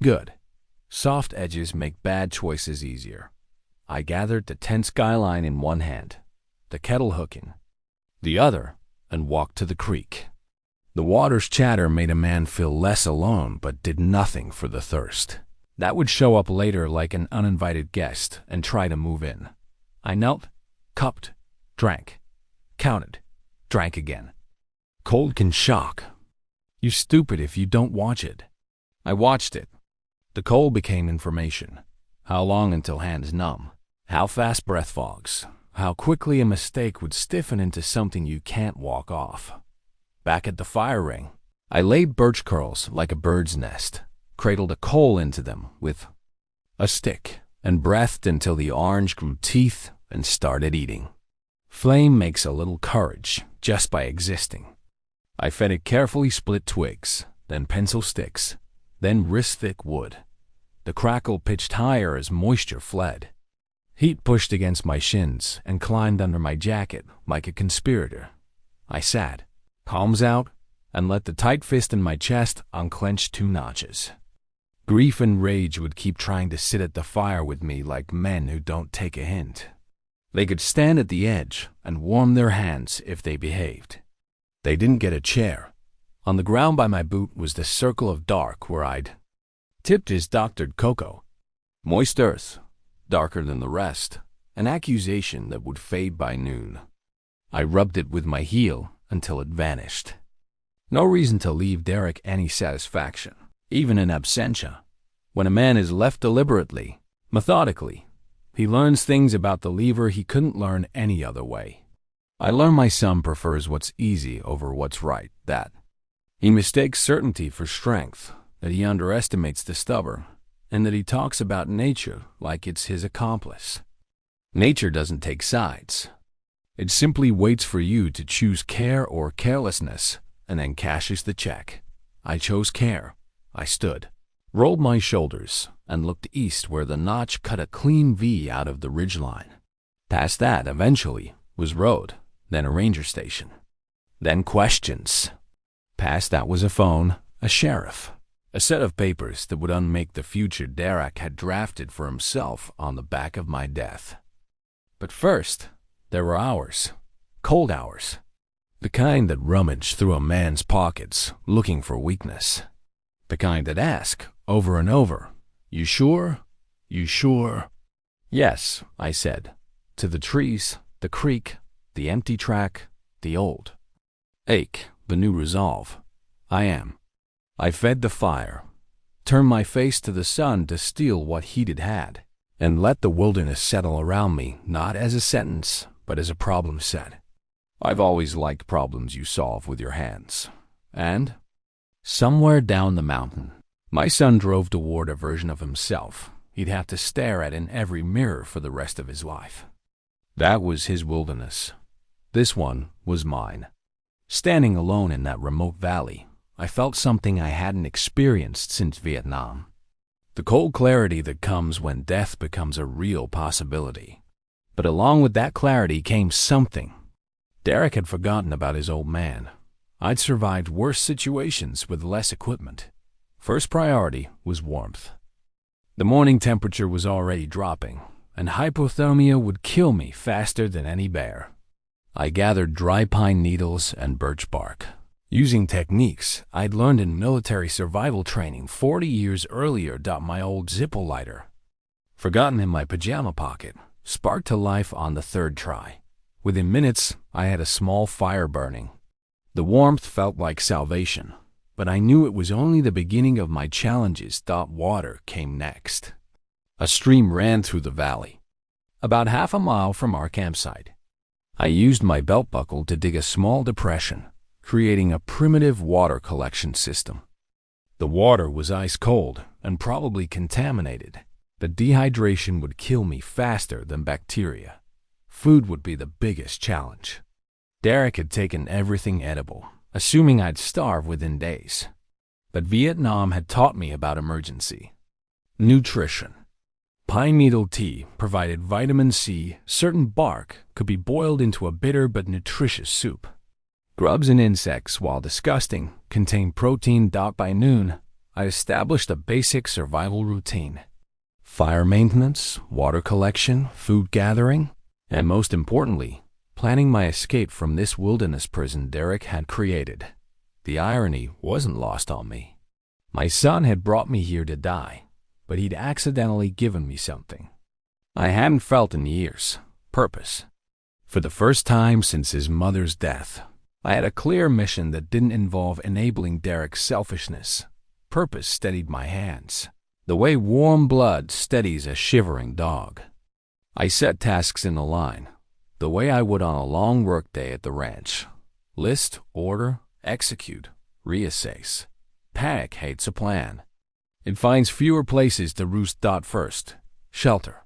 Good. Soft edges make bad choices easier. I gathered the tent skyline in one hand, the kettle hook in the other, and walked to the creek. The water's chatter made a man feel less alone, but did nothing for the thirst. That would show up later like an uninvited guest and try to move in. I knelt, cupped, drank, counted, drank again. Cold can shock. You're stupid if you don't watch it. I watched it. The cold became information. How long until hands numb? How fast breath fogs? How quickly a mistake would stiffen into something you can't walk off? Back at the fire ring, I laid birch curls like a bird's nest, cradled a coal into them with a stick, and breathed until the orange grew teeth and started eating. Flame makes a little courage just by existing. I fed it carefully split twigs, then pencil sticks, then wrist-thick wood. The crackle pitched higher as moisture fled. Heat pushed against my shins and climbed under my jacket like a conspirator. I sat, palms out, and let the tight fist in my chest unclench 2 notches. Grief and rage would keep trying to sit at the fire with me like men who don't take a hint. They could stand at the edge and warm their hands if they behaved. They didn't get a chair. On the ground by my boot was the circle of dark where I'd tipped his doctored cocoa. Moist earth, darker than the rest, an accusation that would fade by noon. I rubbed it with my heel until it vanished. No reason to leave Derek any satisfaction, even in absentia. When a man is left deliberately, methodically, he learns things about the lever he couldn't learn any other way. I learned my son prefers what's easy over what's right, that he mistakes certainty for strength, that he underestimates the stubborn, and that he talks about nature like it's his accomplice. Nature doesn't take sides. It simply waits for you to choose care or carelessness and then cashes the check. I chose care. I stood, rolled my shoulders, and looked east where the notch cut a clean V out of the ridgeline. Past that, eventually, was road, then a ranger station. Then questions. Past that was a phone, a sheriff, a set of papers that would unmake the future Derek had drafted for himself on the back of my death. But first, there were hours, cold hours, the kind that rummage through a man's pockets looking for weakness, the kind that ask over and over, "You sure? You sure?" "Yes," I said, to the trees, the creek, the empty track, the old ache, the new resolve. I am. I fed the fire, turned my face to the sun to steal what heat it had, and let the wilderness settle around me not as a sentence, but as a problem set. I've always liked problems you solve with your hands. And somewhere down the mountain, my son drove toward a version of himself he'd have to stare at in every mirror for the rest of his life. That was his wilderness. This one was mine. Standing alone in that remote valley, I felt something I hadn't experienced since Vietnam. The cold clarity that comes when death becomes a real possibility. But along with that clarity came something. Derek had forgotten about his old man. I'd survived worse situations with less equipment. First priority was warmth. The morning temperature was already dropping, and hypothermia would kill me faster than any bear. I gathered dry pine needles and birch bark, using techniques I'd learned in military survival training 40 years earlier. My old Zippo lighter, forgotten in my pajama pocket, sparked to life on the third try. Within minutes, I had a small fire burning. The warmth felt like salvation, but I knew it was only the beginning of my challenges. Water came next. A stream ran through the valley, about half a mile from our campsite. I used my belt buckle to dig a small depression, creating a primitive water collection system. The water was ice cold and probably contaminated. The dehydration would kill me faster than bacteria. Food would be the biggest challenge. Derek had taken everything edible, assuming I'd starve within days. But Vietnam had taught me about emergency nutrition. Pine needle tea provided vitamin C. Certain bark could be boiled into a bitter but nutritious soup. Grubs and insects, while disgusting, contained protein. By noon, I established a basic survival routine. Fire maintenance, water collection, food gathering, and most importantly, planning my escape from this wilderness prison Derek had created. The irony wasn't lost on me. My son had brought me here to die, but he'd accidentally given me something I hadn't felt in years: purpose. For the first time since his mother's death, I had a clear mission that didn't involve enabling Derek's selfishness. Purpose steadied my hands, the way warm blood steadies a shivering dog. I set tasks in a line, the way I would on a long workday at the ranch. List, order, execute, reassess. Panic hates a plan. It finds fewer places to roost. First, shelter.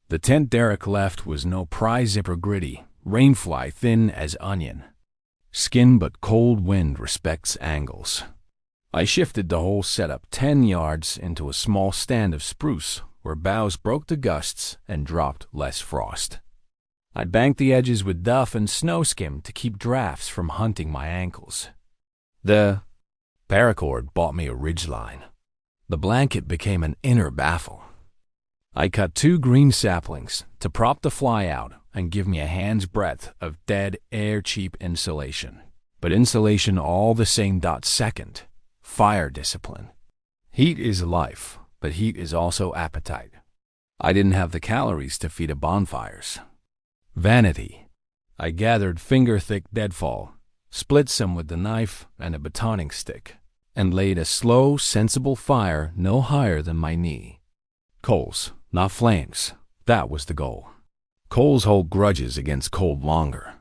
The tent Derek left was no pry zipper gritty, rainfly thin as onion. Skin but cold wind respects angles. I shifted the whole setup 10 yards into a small stand of spruce where boughs broke the gusts and dropped less frost. I banked the edges with duff and snow skim to keep drafts from hunting my ankles. The paracord bought me a ridgeline. The blanket became an inner baffle. I cut 2 green saplings to prop the fly out and give me a hand's breadth of dead air. Cheap insulation, but insulation all the same. Second, fire discipline. Heat is life, but heat is also appetite. I didn't have the calories to feed a bonfires. Vanity. I gathered finger-thick deadfall, split some with the knife and a batoning stick, and laid a slow, sensible fire no higher than my knee. Coals, not flames. That was the goal. Coals hold grudges against cold longer.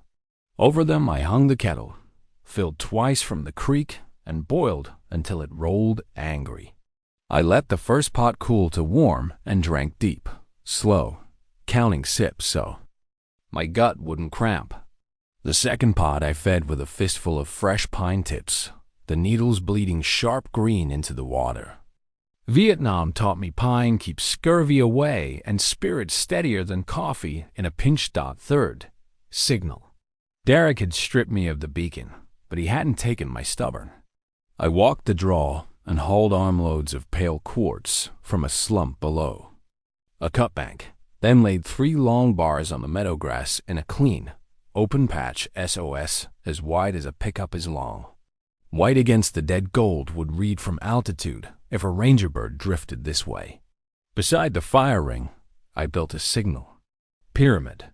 Over them I hung the kettle, filled twice from the creek, and boiled until it rolled angry. I let the first pot cool to warm and drank deep, slow, counting sips so my gut wouldn't cramp. The second pot I fed with a fistful of fresh pine tips, the needles bleeding sharp green into the water. Vietnam taught me pine keeps scurvy away and spirit steadier than coffee in a pinch. Third, signal. Derek had stripped me of the beacon, but he hadn't taken my stubborn. I walked the draw and hauled armloads of pale quartz from a slump below. A cut bank, then laid 3 long bars on the meadow grass in a clean, open patch SOS as wide as a pickup is long. White against the dead gold would read from altitude if a ranger bird drifted this way. Beside the fire ring, I built a signal. Pyramid,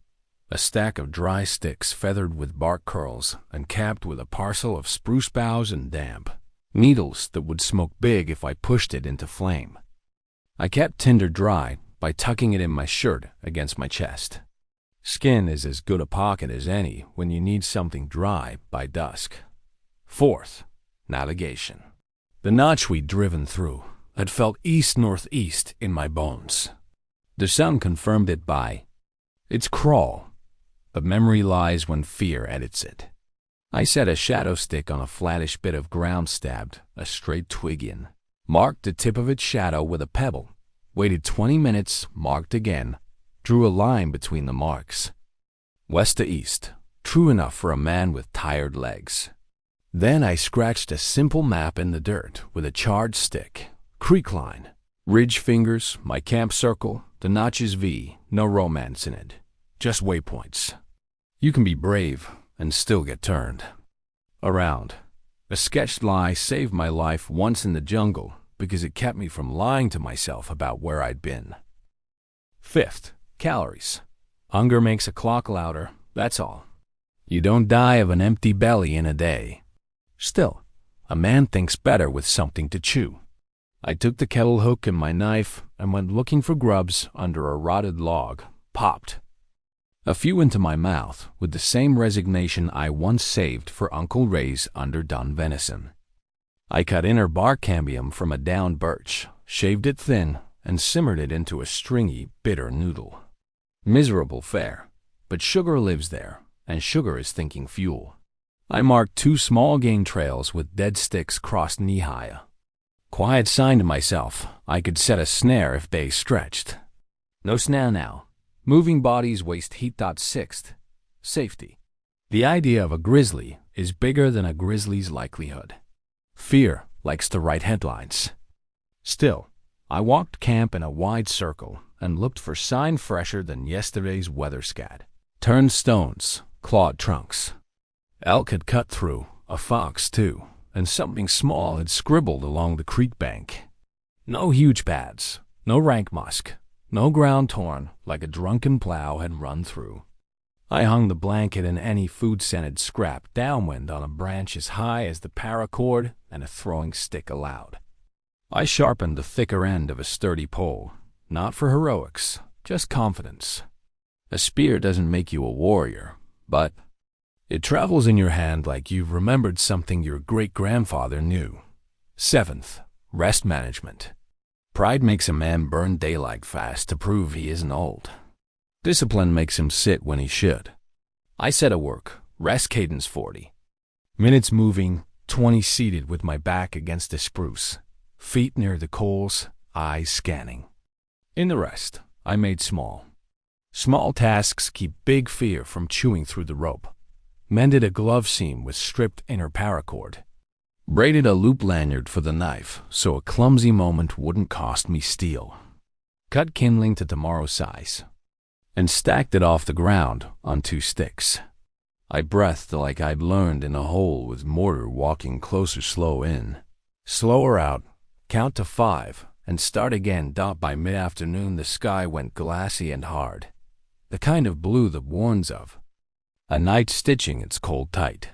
a stack of dry sticks feathered with bark curls and capped with a parcel of spruce boughs and damp needles that would smoke big if I pushed it into flame. I kept tinder dry by tucking it in my shirt against my chest. Skin is as good a pocket as any when you need something dry by dusk. Fourth, navigation. The notch we'd driven through had felt east-northeast in my bones. The sun confirmed it by its crawl, but memory lies when fear edits it. I set a shadow stick on a flattish bit of ground, stabbed a straight twig in, marked the tip of its shadow with a pebble, waited 20 minutes, marked again, drew a line between the marks. West to east, true enough for a man with tired legs. Then I scratched a simple map in the dirt with a charred stick. Creek line, ridge fingers, my camp circle, the notches V, no romance in it, just waypoints. You can be brave and still get turned around. A sketched lie saved my life once in the jungle because it kept me from lying to myself about where I'd been. Fifth, calories. Hunger makes a clock louder, that's all. You don't die of an empty belly in a day. Still, a man thinks better with something to chew. I took the kettle hook and my knife and went looking for grubs under a rotted log, popped a few into my mouth with the same resignation I once saved for Uncle Ray's underdone venison. I cut inner bark cambium from a downed birch, shaved it thin, and simmered it into a stringy, bitter noodle. Miserable fare, but sugar lives there, and sugar is thinking fuel. I marked 2 small game trails with dead sticks crossed knee-high. Quiet sign to myself, I could set a snare if they stretched. No snare now. Moving bodies waste heat. Sixth, safety. The idea of a grizzly is bigger than a grizzly's likelihood. Fear likes to write headlines. Still, I walked camp in a wide circle and looked for sign fresher than yesterday's weather scat. Turned stones, clawed trunks. Elk had cut through, a fox too, and something small had scribbled along the creek bank. No huge pads, no rank musk, no ground torn like a drunken plow had run through. I hung the blanket and any food-scented scrap downwind on a branch as high as the paracord and a throwing stick allowed. I sharpened the thicker end of a sturdy pole, not for heroics, just confidence. A spear doesn't make you a warrior, but it travels in your hand like you've remembered something your great-grandfather knew. Seventh, rest management. Pride makes a man burn daylight fast to prove he isn't old. Discipline makes him sit when he should. I set a work, rest cadence 40. Minutes moving, 20 seated with my back against a spruce, feet near the coals, eyes scanning. In the rest, I made small. Small tasks keep big fear from chewing through the rope. Mended a glove seam with stripped inner paracord. Braided a loop lanyard for the knife so a clumsy moment wouldn't cost me steel. Cut kindling to tomorrow's size and stacked it off the ground on 2 sticks. I breathed like I'd learned in a hole with mortar, walking closer, slow in, slower out, count to 5, and start again. By mid-afternoon the sky went glassy and hard, the kind of blue that warns of a night stitching its cold tight.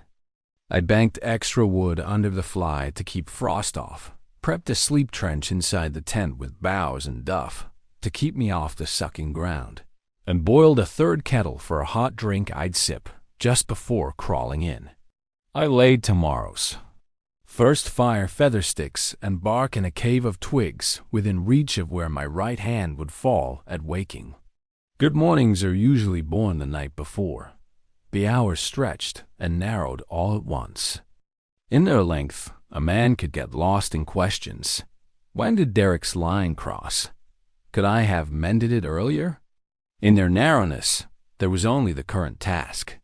I banked extra wood under the fly to keep frost off, prepped a sleep trench inside the tent with boughs and duff to keep me off the sucking ground, and boiled a 3rd kettle for a hot drink I'd sip just before crawling in. I laid tomorrow's first fire feather sticks and bark in a cave of twigs within reach of where my right hand would fall at waking. Good mornings are usually born the night before. The hours stretched and narrowed all at once. In their length, a man could get lost in questions. When did Derek's line cross? Could I have mended it earlier? In their narrowness, there was only the current task.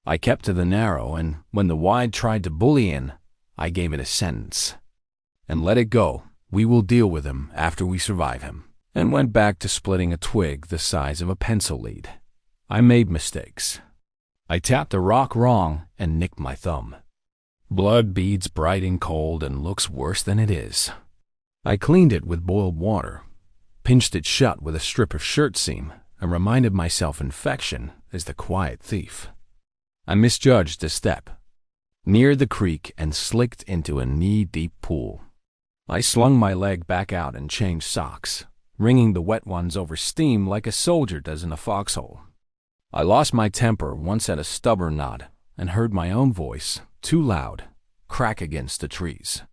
I kept to the narrow, and when the wide tried to bully in, I gave it a sentence. And let it go. We will deal with him after we survive him. And went back to splitting a twig the size of a pencil lead. I made mistakes. I tapped a rock wrong and nicked my thumb. Blood beads bright and cold and looks worse than it is. I cleaned it with boiled water, pinched it shut with a strip of shirt seam, and reminded myself infection is the quiet thief. I misjudged a step, neared the creek and slicked into a knee-deep pool. I slung my leg back out and changed socks, wringing the wet ones over steam like a soldier does in a foxhole. I lost my temper once at a stubborn knot and heard my own voice, too loud, crack against the trees.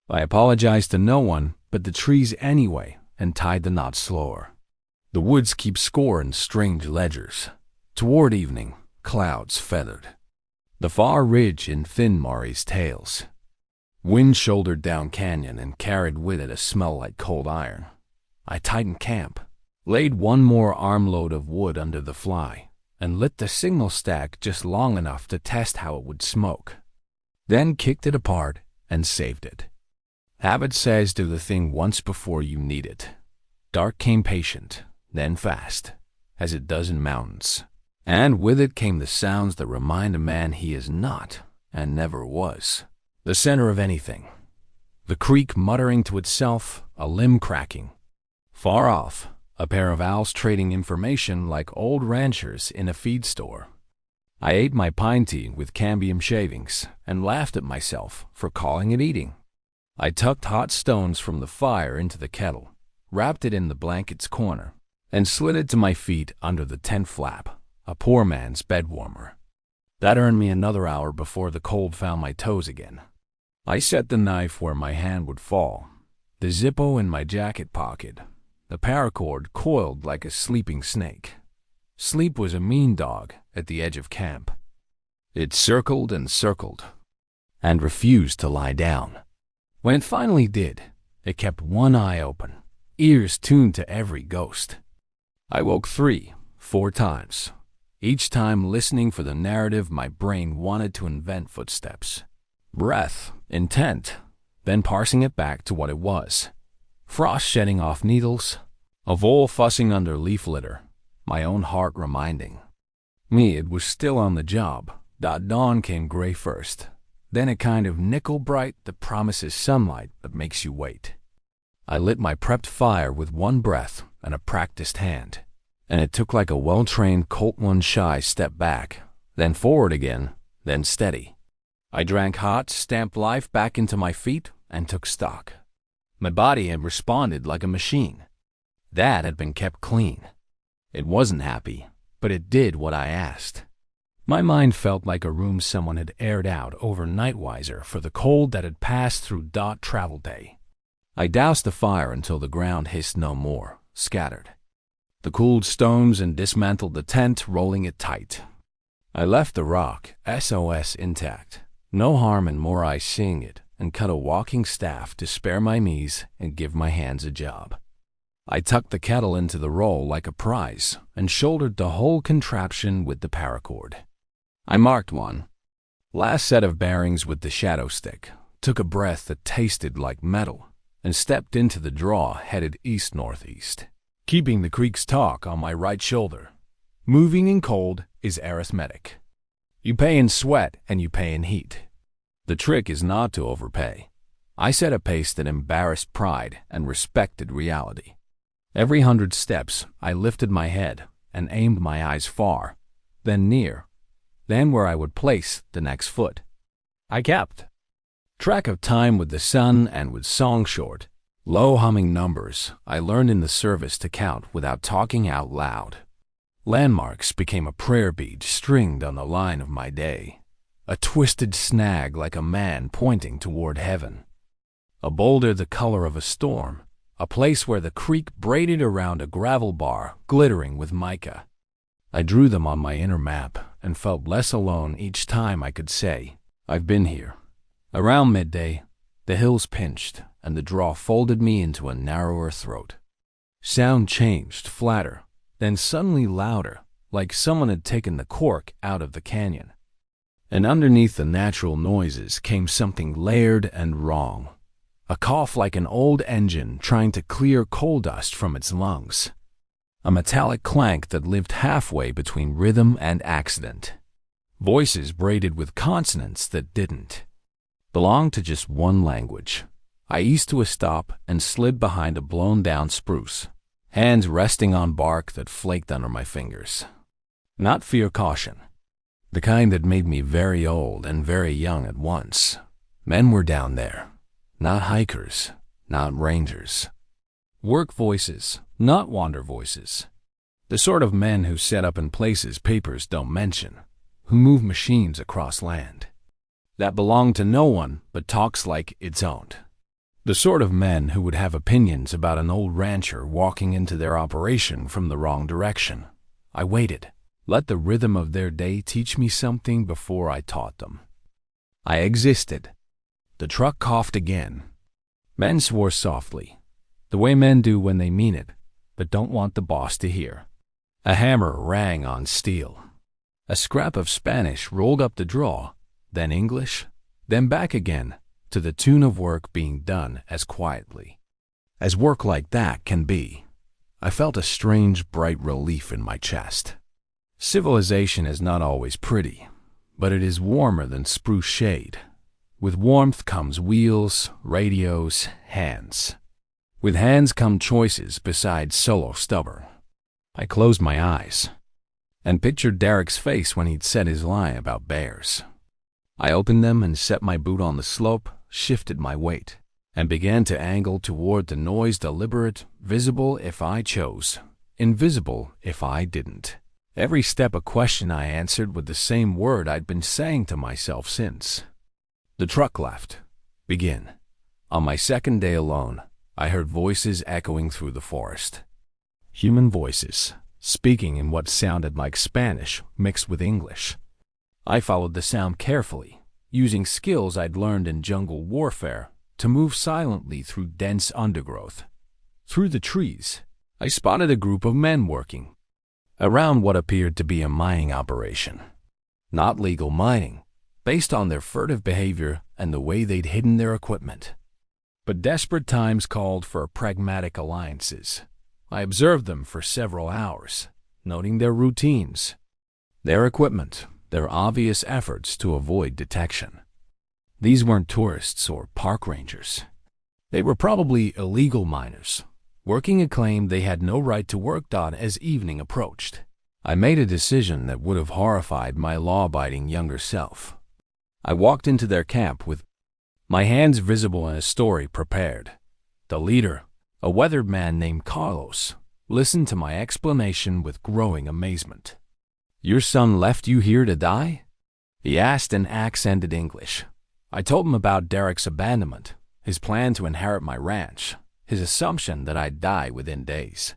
I apologized to no one but the trees anyway and tied the knot slower. The woods keep score in strange ledgers. Toward evening, clouds feathered the far ridge in thin Maury's tails. Wind shouldered down canyon and carried with it a smell like cold iron. I tightened camp, laid one more armload of wood under the fly, and lit the signal stack just long enough to test how it would smoke. Then kicked it apart and saved it. Habit says do the thing once before you need it. Dark came patient, then fast, as it does in mountains. And with it came the sounds that remind a man he is not, and never was, the center of anything. The creek muttering to itself, a limb cracking. Far off, a pair of owls trading information like old ranchers in a feed store. I ate my pine tea with cambium shavings and laughed at myself for calling it eating. I tucked hot stones from the fire into the kettle, wrapped it in the blanket's corner, and slid it to my feet under the tent flap, a poor man's bed warmer. That earned me another hour before the cold found my toes again. I set the knife where my hand would fall, the Zippo in my jacket pocket, the paracord coiled like a sleeping snake. Sleep was a mean dog at the edge of camp. It circled and refused to lie down. When it finally did, it kept one eye open, ears tuned to every ghost. I woke 3, 4 times, each time listening for the narrative my brain wanted to invent: footsteps, breath, intent, then parsing it back to what it was. Frost shedding off needles, a vole fussing under leaf litter, my own heart reminding me it was still on the job. Dawn came gray first, then a kind of nickel bright that promises sunlight but makes you wait. I lit my prepped fire with one breath and a practiced hand, and it took like a well-trained Colt 1 shy step back, then forward again, then steady. I drank hot, stamped life back into my feet and took stock. My body had responded like a machine. That had been kept clean. It wasn't happy, but it did what I asked. My mind felt like a room someone had aired out over Nightwiser for the cold that had passed through travel day. I doused the fire until the ground hissed no more, scattered. The cooled stones and dismantled the tent, rolling it tight. I left the rock, SOS, intact. No harm in more eyes seeing it, and cut a walking staff to spare my knees and give my hands a job. I tucked the kettle into the roll like a prize and shouldered the whole contraption with the paracord. I marked one. Last set of bearings with the shadow stick, took a breath that tasted like metal, and stepped into the draw headed east-northeast, keeping the creek's talk on my right shoulder. Moving in cold is arithmetic. You pay in sweat and you pay in heat. The trick is not to overpay. I set a pace that embarrassed pride and respected reality. Every 100 steps, I lifted my head and aimed my eyes far, then near, then where I would place the next foot. I kept track of time with the sun and with song short, low humming numbers I learned in the service to count without talking out loud. Landmarks became a prayer bead stringed on the line of my day, a twisted snag like a man pointing toward heaven. A boulder the color of a storm, a place where the creek braided around a gravel bar glittering with mica. I drew them on my inner map and felt less alone each time I could say, I've been here. Around midday, the hills pinched and the draw folded me into a narrower throat. Sound changed, flatter, then suddenly louder, like someone had taken the cork out of the canyon. And underneath the natural noises came something layered and wrong. A cough like an old engine trying to clear coal dust from its lungs. A metallic clank that lived halfway between rhythm and accident. Voices braided with consonants that didn't belong to just one language. I eased to a stop and slid behind a blown-down spruce, hands resting on bark that flaked under my fingers. Not fear caution, the kind that made me very old and very young at once. Men were down there, not hikers, not rangers. Work voices, not wander voices. The sort of men who set up in places papers don't mention, who move machines across land that belong to no one but talks like it's owned. The sort of men who would have opinions about an old rancher walking into their operation from the wrong direction. I waited. Let the rhythm of their day teach me something before I taught them. I existed. The truck coughed again. Men swore softly, the way men do when they mean it, but don't want the boss to hear. A hammer rang on steel. A scrap of Spanish rolled up the draw, then English, then back again, to the tune of work being done as quietly as work like that can be. I felt a strange, bright relief in my chest. Civilization is not always pretty, but it is warmer than spruce shade. With warmth comes wheels, radios, hands. With hands come choices besides solo stubber. I closed my eyes and pictured Derek's face when he'd said his lie about bears. I opened them and set my boot on the slope, shifted my weight, and began to angle toward the noise, deliberate, visible if I chose, invisible if I didn't. Every step a question I answered with the same word I'd been saying to myself since. The truck left. Begin. On my second day alone, I heard voices echoing through the forest. Human voices, speaking in what sounded like Spanish mixed with English. I followed the sound carefully, using skills I'd learned in jungle warfare to move silently through dense undergrowth. Through the trees, I spotted a group of men working around what appeared to be a mining operation. Not legal mining, based on their furtive behavior and the way they'd hidden their equipment. But desperate times called for pragmatic alliances. I observed them for several hours, noting their routines, their equipment, their obvious efforts to avoid detection. These weren't tourists or park rangers. They were probably illegal miners, working a claim they had no right to work on as evening approached. I made a decision that would have horrified my law-abiding younger self. I walked into their camp with my hands visible and a story prepared. The leader, a weathered man named Carlos, listened to my explanation with growing amazement. "Your son left you here to die?" he asked in accented English. I told him about Derek's abandonment, his plan to inherit my ranch, his assumption that I'd die within days.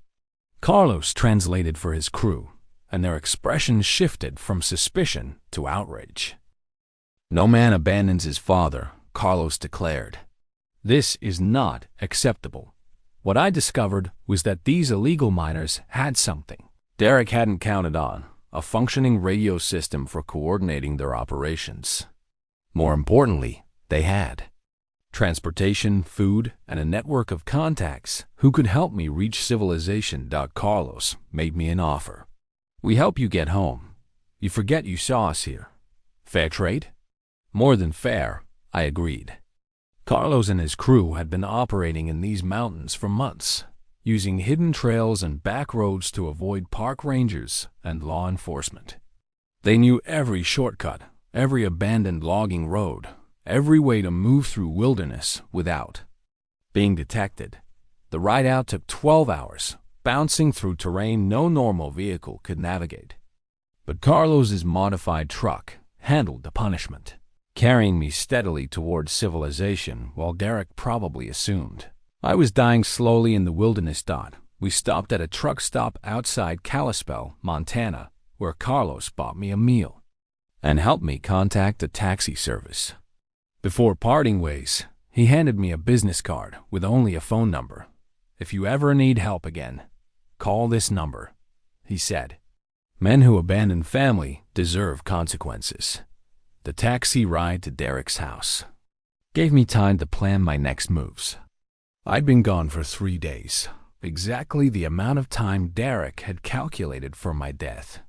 Carlos translated for his crew, and their expressions shifted from suspicion to outrage. "No man abandons his father," Carlos declared. "This is not acceptable." What I discovered was that these illegal miners had something Derek hadn't counted on, a functioning radio system for coordinating their operations. More importantly, they had transportation, food, and a network of contacts who could help me reach civilization. Carlos made me an offer. "We help you get home. You forget you saw us here. Fair trade?" "More than fair," I agreed. Carlos and his crew had been operating in these mountains for months, using hidden trails and back roads to avoid park rangers and law enforcement. They knew every shortcut, every abandoned logging road, every way to move through wilderness without being detected. The ride out took 12 hours, bouncing through terrain no normal vehicle could navigate. But Carlos's modified truck handled the punishment, carrying me steadily towards civilization while Derek probably assumed I was dying slowly in the wilderness. We stopped at a truck stop outside Kalispell, Montana, where Carlos bought me a meal and helped me contact a taxi service. Before parting ways, He handed me a business card with only a phone number. "If you ever need help again, call this number," he said. Men who abandon family deserve consequences. The taxi ride to Derek's house gave me time to plan my next moves. I'd been gone for 3 days, exactly the amount of time Derek had calculated for my death.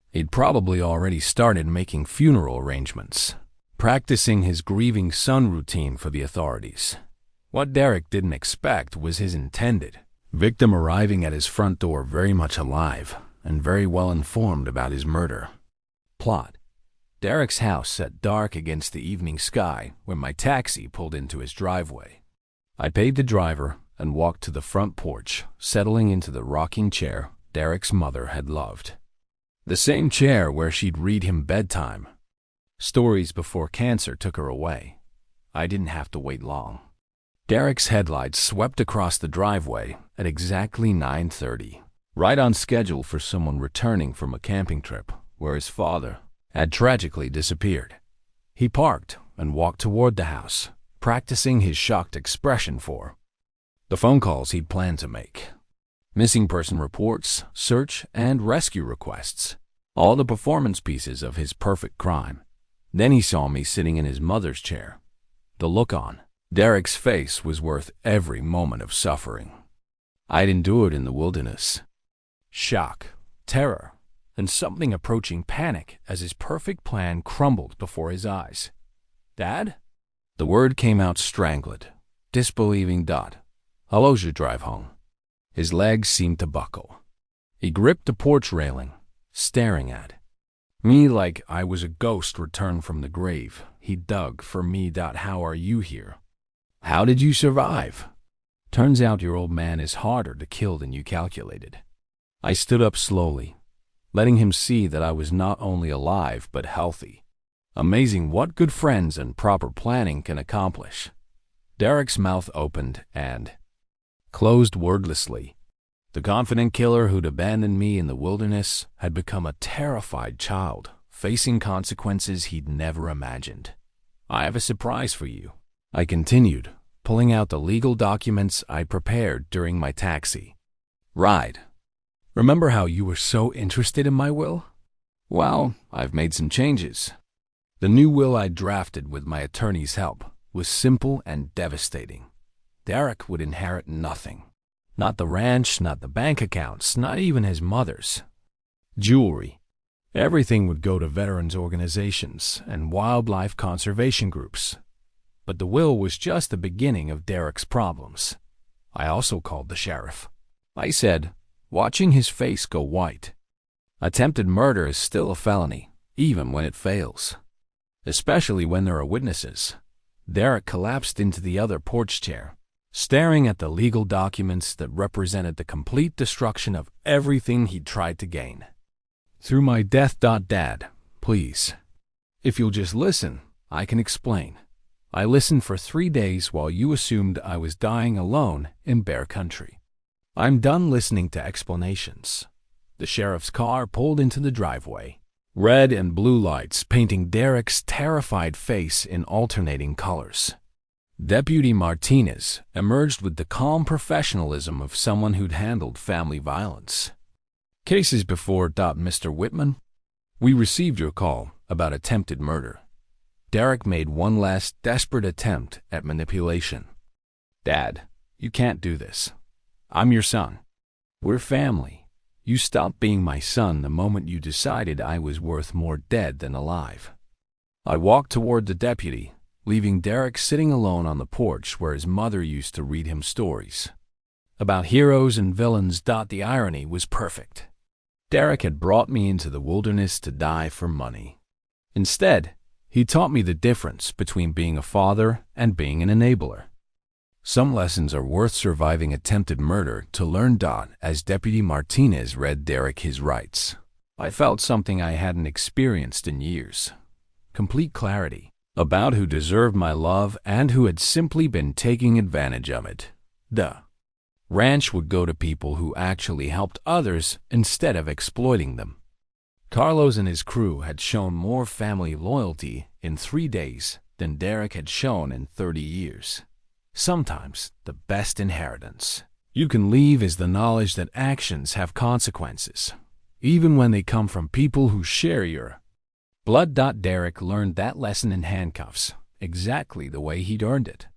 He'd probably already started making funeral arrangements, practicing his grieving son routine for the authorities. What Derek didn't expect was his intended victim arriving at his front door very much alive and very well informed about his murder. Plot: Derek's house sat dark against the evening sky when my taxi pulled into his driveway. I paid the driver and walked to the front porch, settling into the rocking chair Derek's mother had loved. The same chair where she'd read him bedtime stories before cancer took her away. I didn't have to wait long. Derek's headlights swept across the driveway at exactly 9:30, right on schedule for someone returning from a camping trip where his father had tragically disappeared. He parked and walked toward the house, practicing his shocked expression for the phone calls he'd planned to make. Missing person reports, search and rescue requests, all the performance pieces of his perfect crime. Then he saw me sitting in his mother's chair. The look on Derek's face was worth every moment of suffering I'd endured in the wilderness. Shock, terror, and something approaching panic as his perfect plan crumbled before his eyes. "Dad?" The word came out strangled, disbelieving Dot. "How's your drive home?" His legs seemed to buckle. He gripped the porch railing, staring at me like I was a ghost returned from the grave he dug for me. "How are you here? How did you survive?" "Turns out your old man is harder to kill than you calculated." I stood up slowly, letting him see that I was not only alive but healthy. Amazing what good friends and proper planning can accomplish. Derek's mouth opened and closed wordlessly. The confident killer who'd abandoned me in the wilderness had become a terrified child, facing consequences he'd never imagined. "I have a surprise for you," I continued, pulling out the legal documents I prepared during my taxi ride. "Remember how you were so interested in my will? Well, I've made some changes." The new will I drafted with my attorney's help was simple and devastating. Derek would inherit nothing. Not the ranch, not the bank accounts, not even his mother's jewelry. Everything would go to veterans organizations and wildlife conservation groups. But the will was just the beginning of Derek's problems. I also called the sheriff. I said, watching his face go white, "Attempted murder is still a felony, even when it fails. Especially when there are witnesses." Derek collapsed into the other porch chair, staring at the legal documents that represented the complete destruction of everything he'd tried to gain. "Through my death. Dad, please. If you'll just listen, I can explain. I listened for 3 days while you assumed I was dying alone in bear country. I'm done listening to explanations." The sheriff's car pulled into the driveway, red and blue lights painting Derek's terrified face in alternating colors. Deputy Martinez emerged with the calm professionalism of someone who'd handled family violence cases before. "Mr. Whitman, we received your call about attempted murder." Derek made one last desperate attempt at manipulation. "Dad, you can't do this. I'm your son. We're family. You stopped being my son the moment you decided I was worth more dead than alive." I walked toward the deputy, leaving Derek sitting alone on the porch where his mother used to read him stories about heroes and villains. The irony was perfect. Derek had brought me into the wilderness to die for money. Instead, he taught me the difference between being a father and being an enabler. Some lessons are worth surviving attempted murder to learn. As Deputy Martinez read Derek his rights, I felt something I hadn't experienced in years. Complete clarity about who deserved my love and who had simply been taking advantage of it. The ranch would go to people who actually helped others instead of exploiting them. Carlos and his crew had shown more family loyalty in 3 days than Derek had shown in 30 years. Sometimes the best inheritance you can leave is the knowledge that actions have consequences, even when they come from people who share your blood. Derek learned that lesson in handcuffs, exactly the way he'd earned it.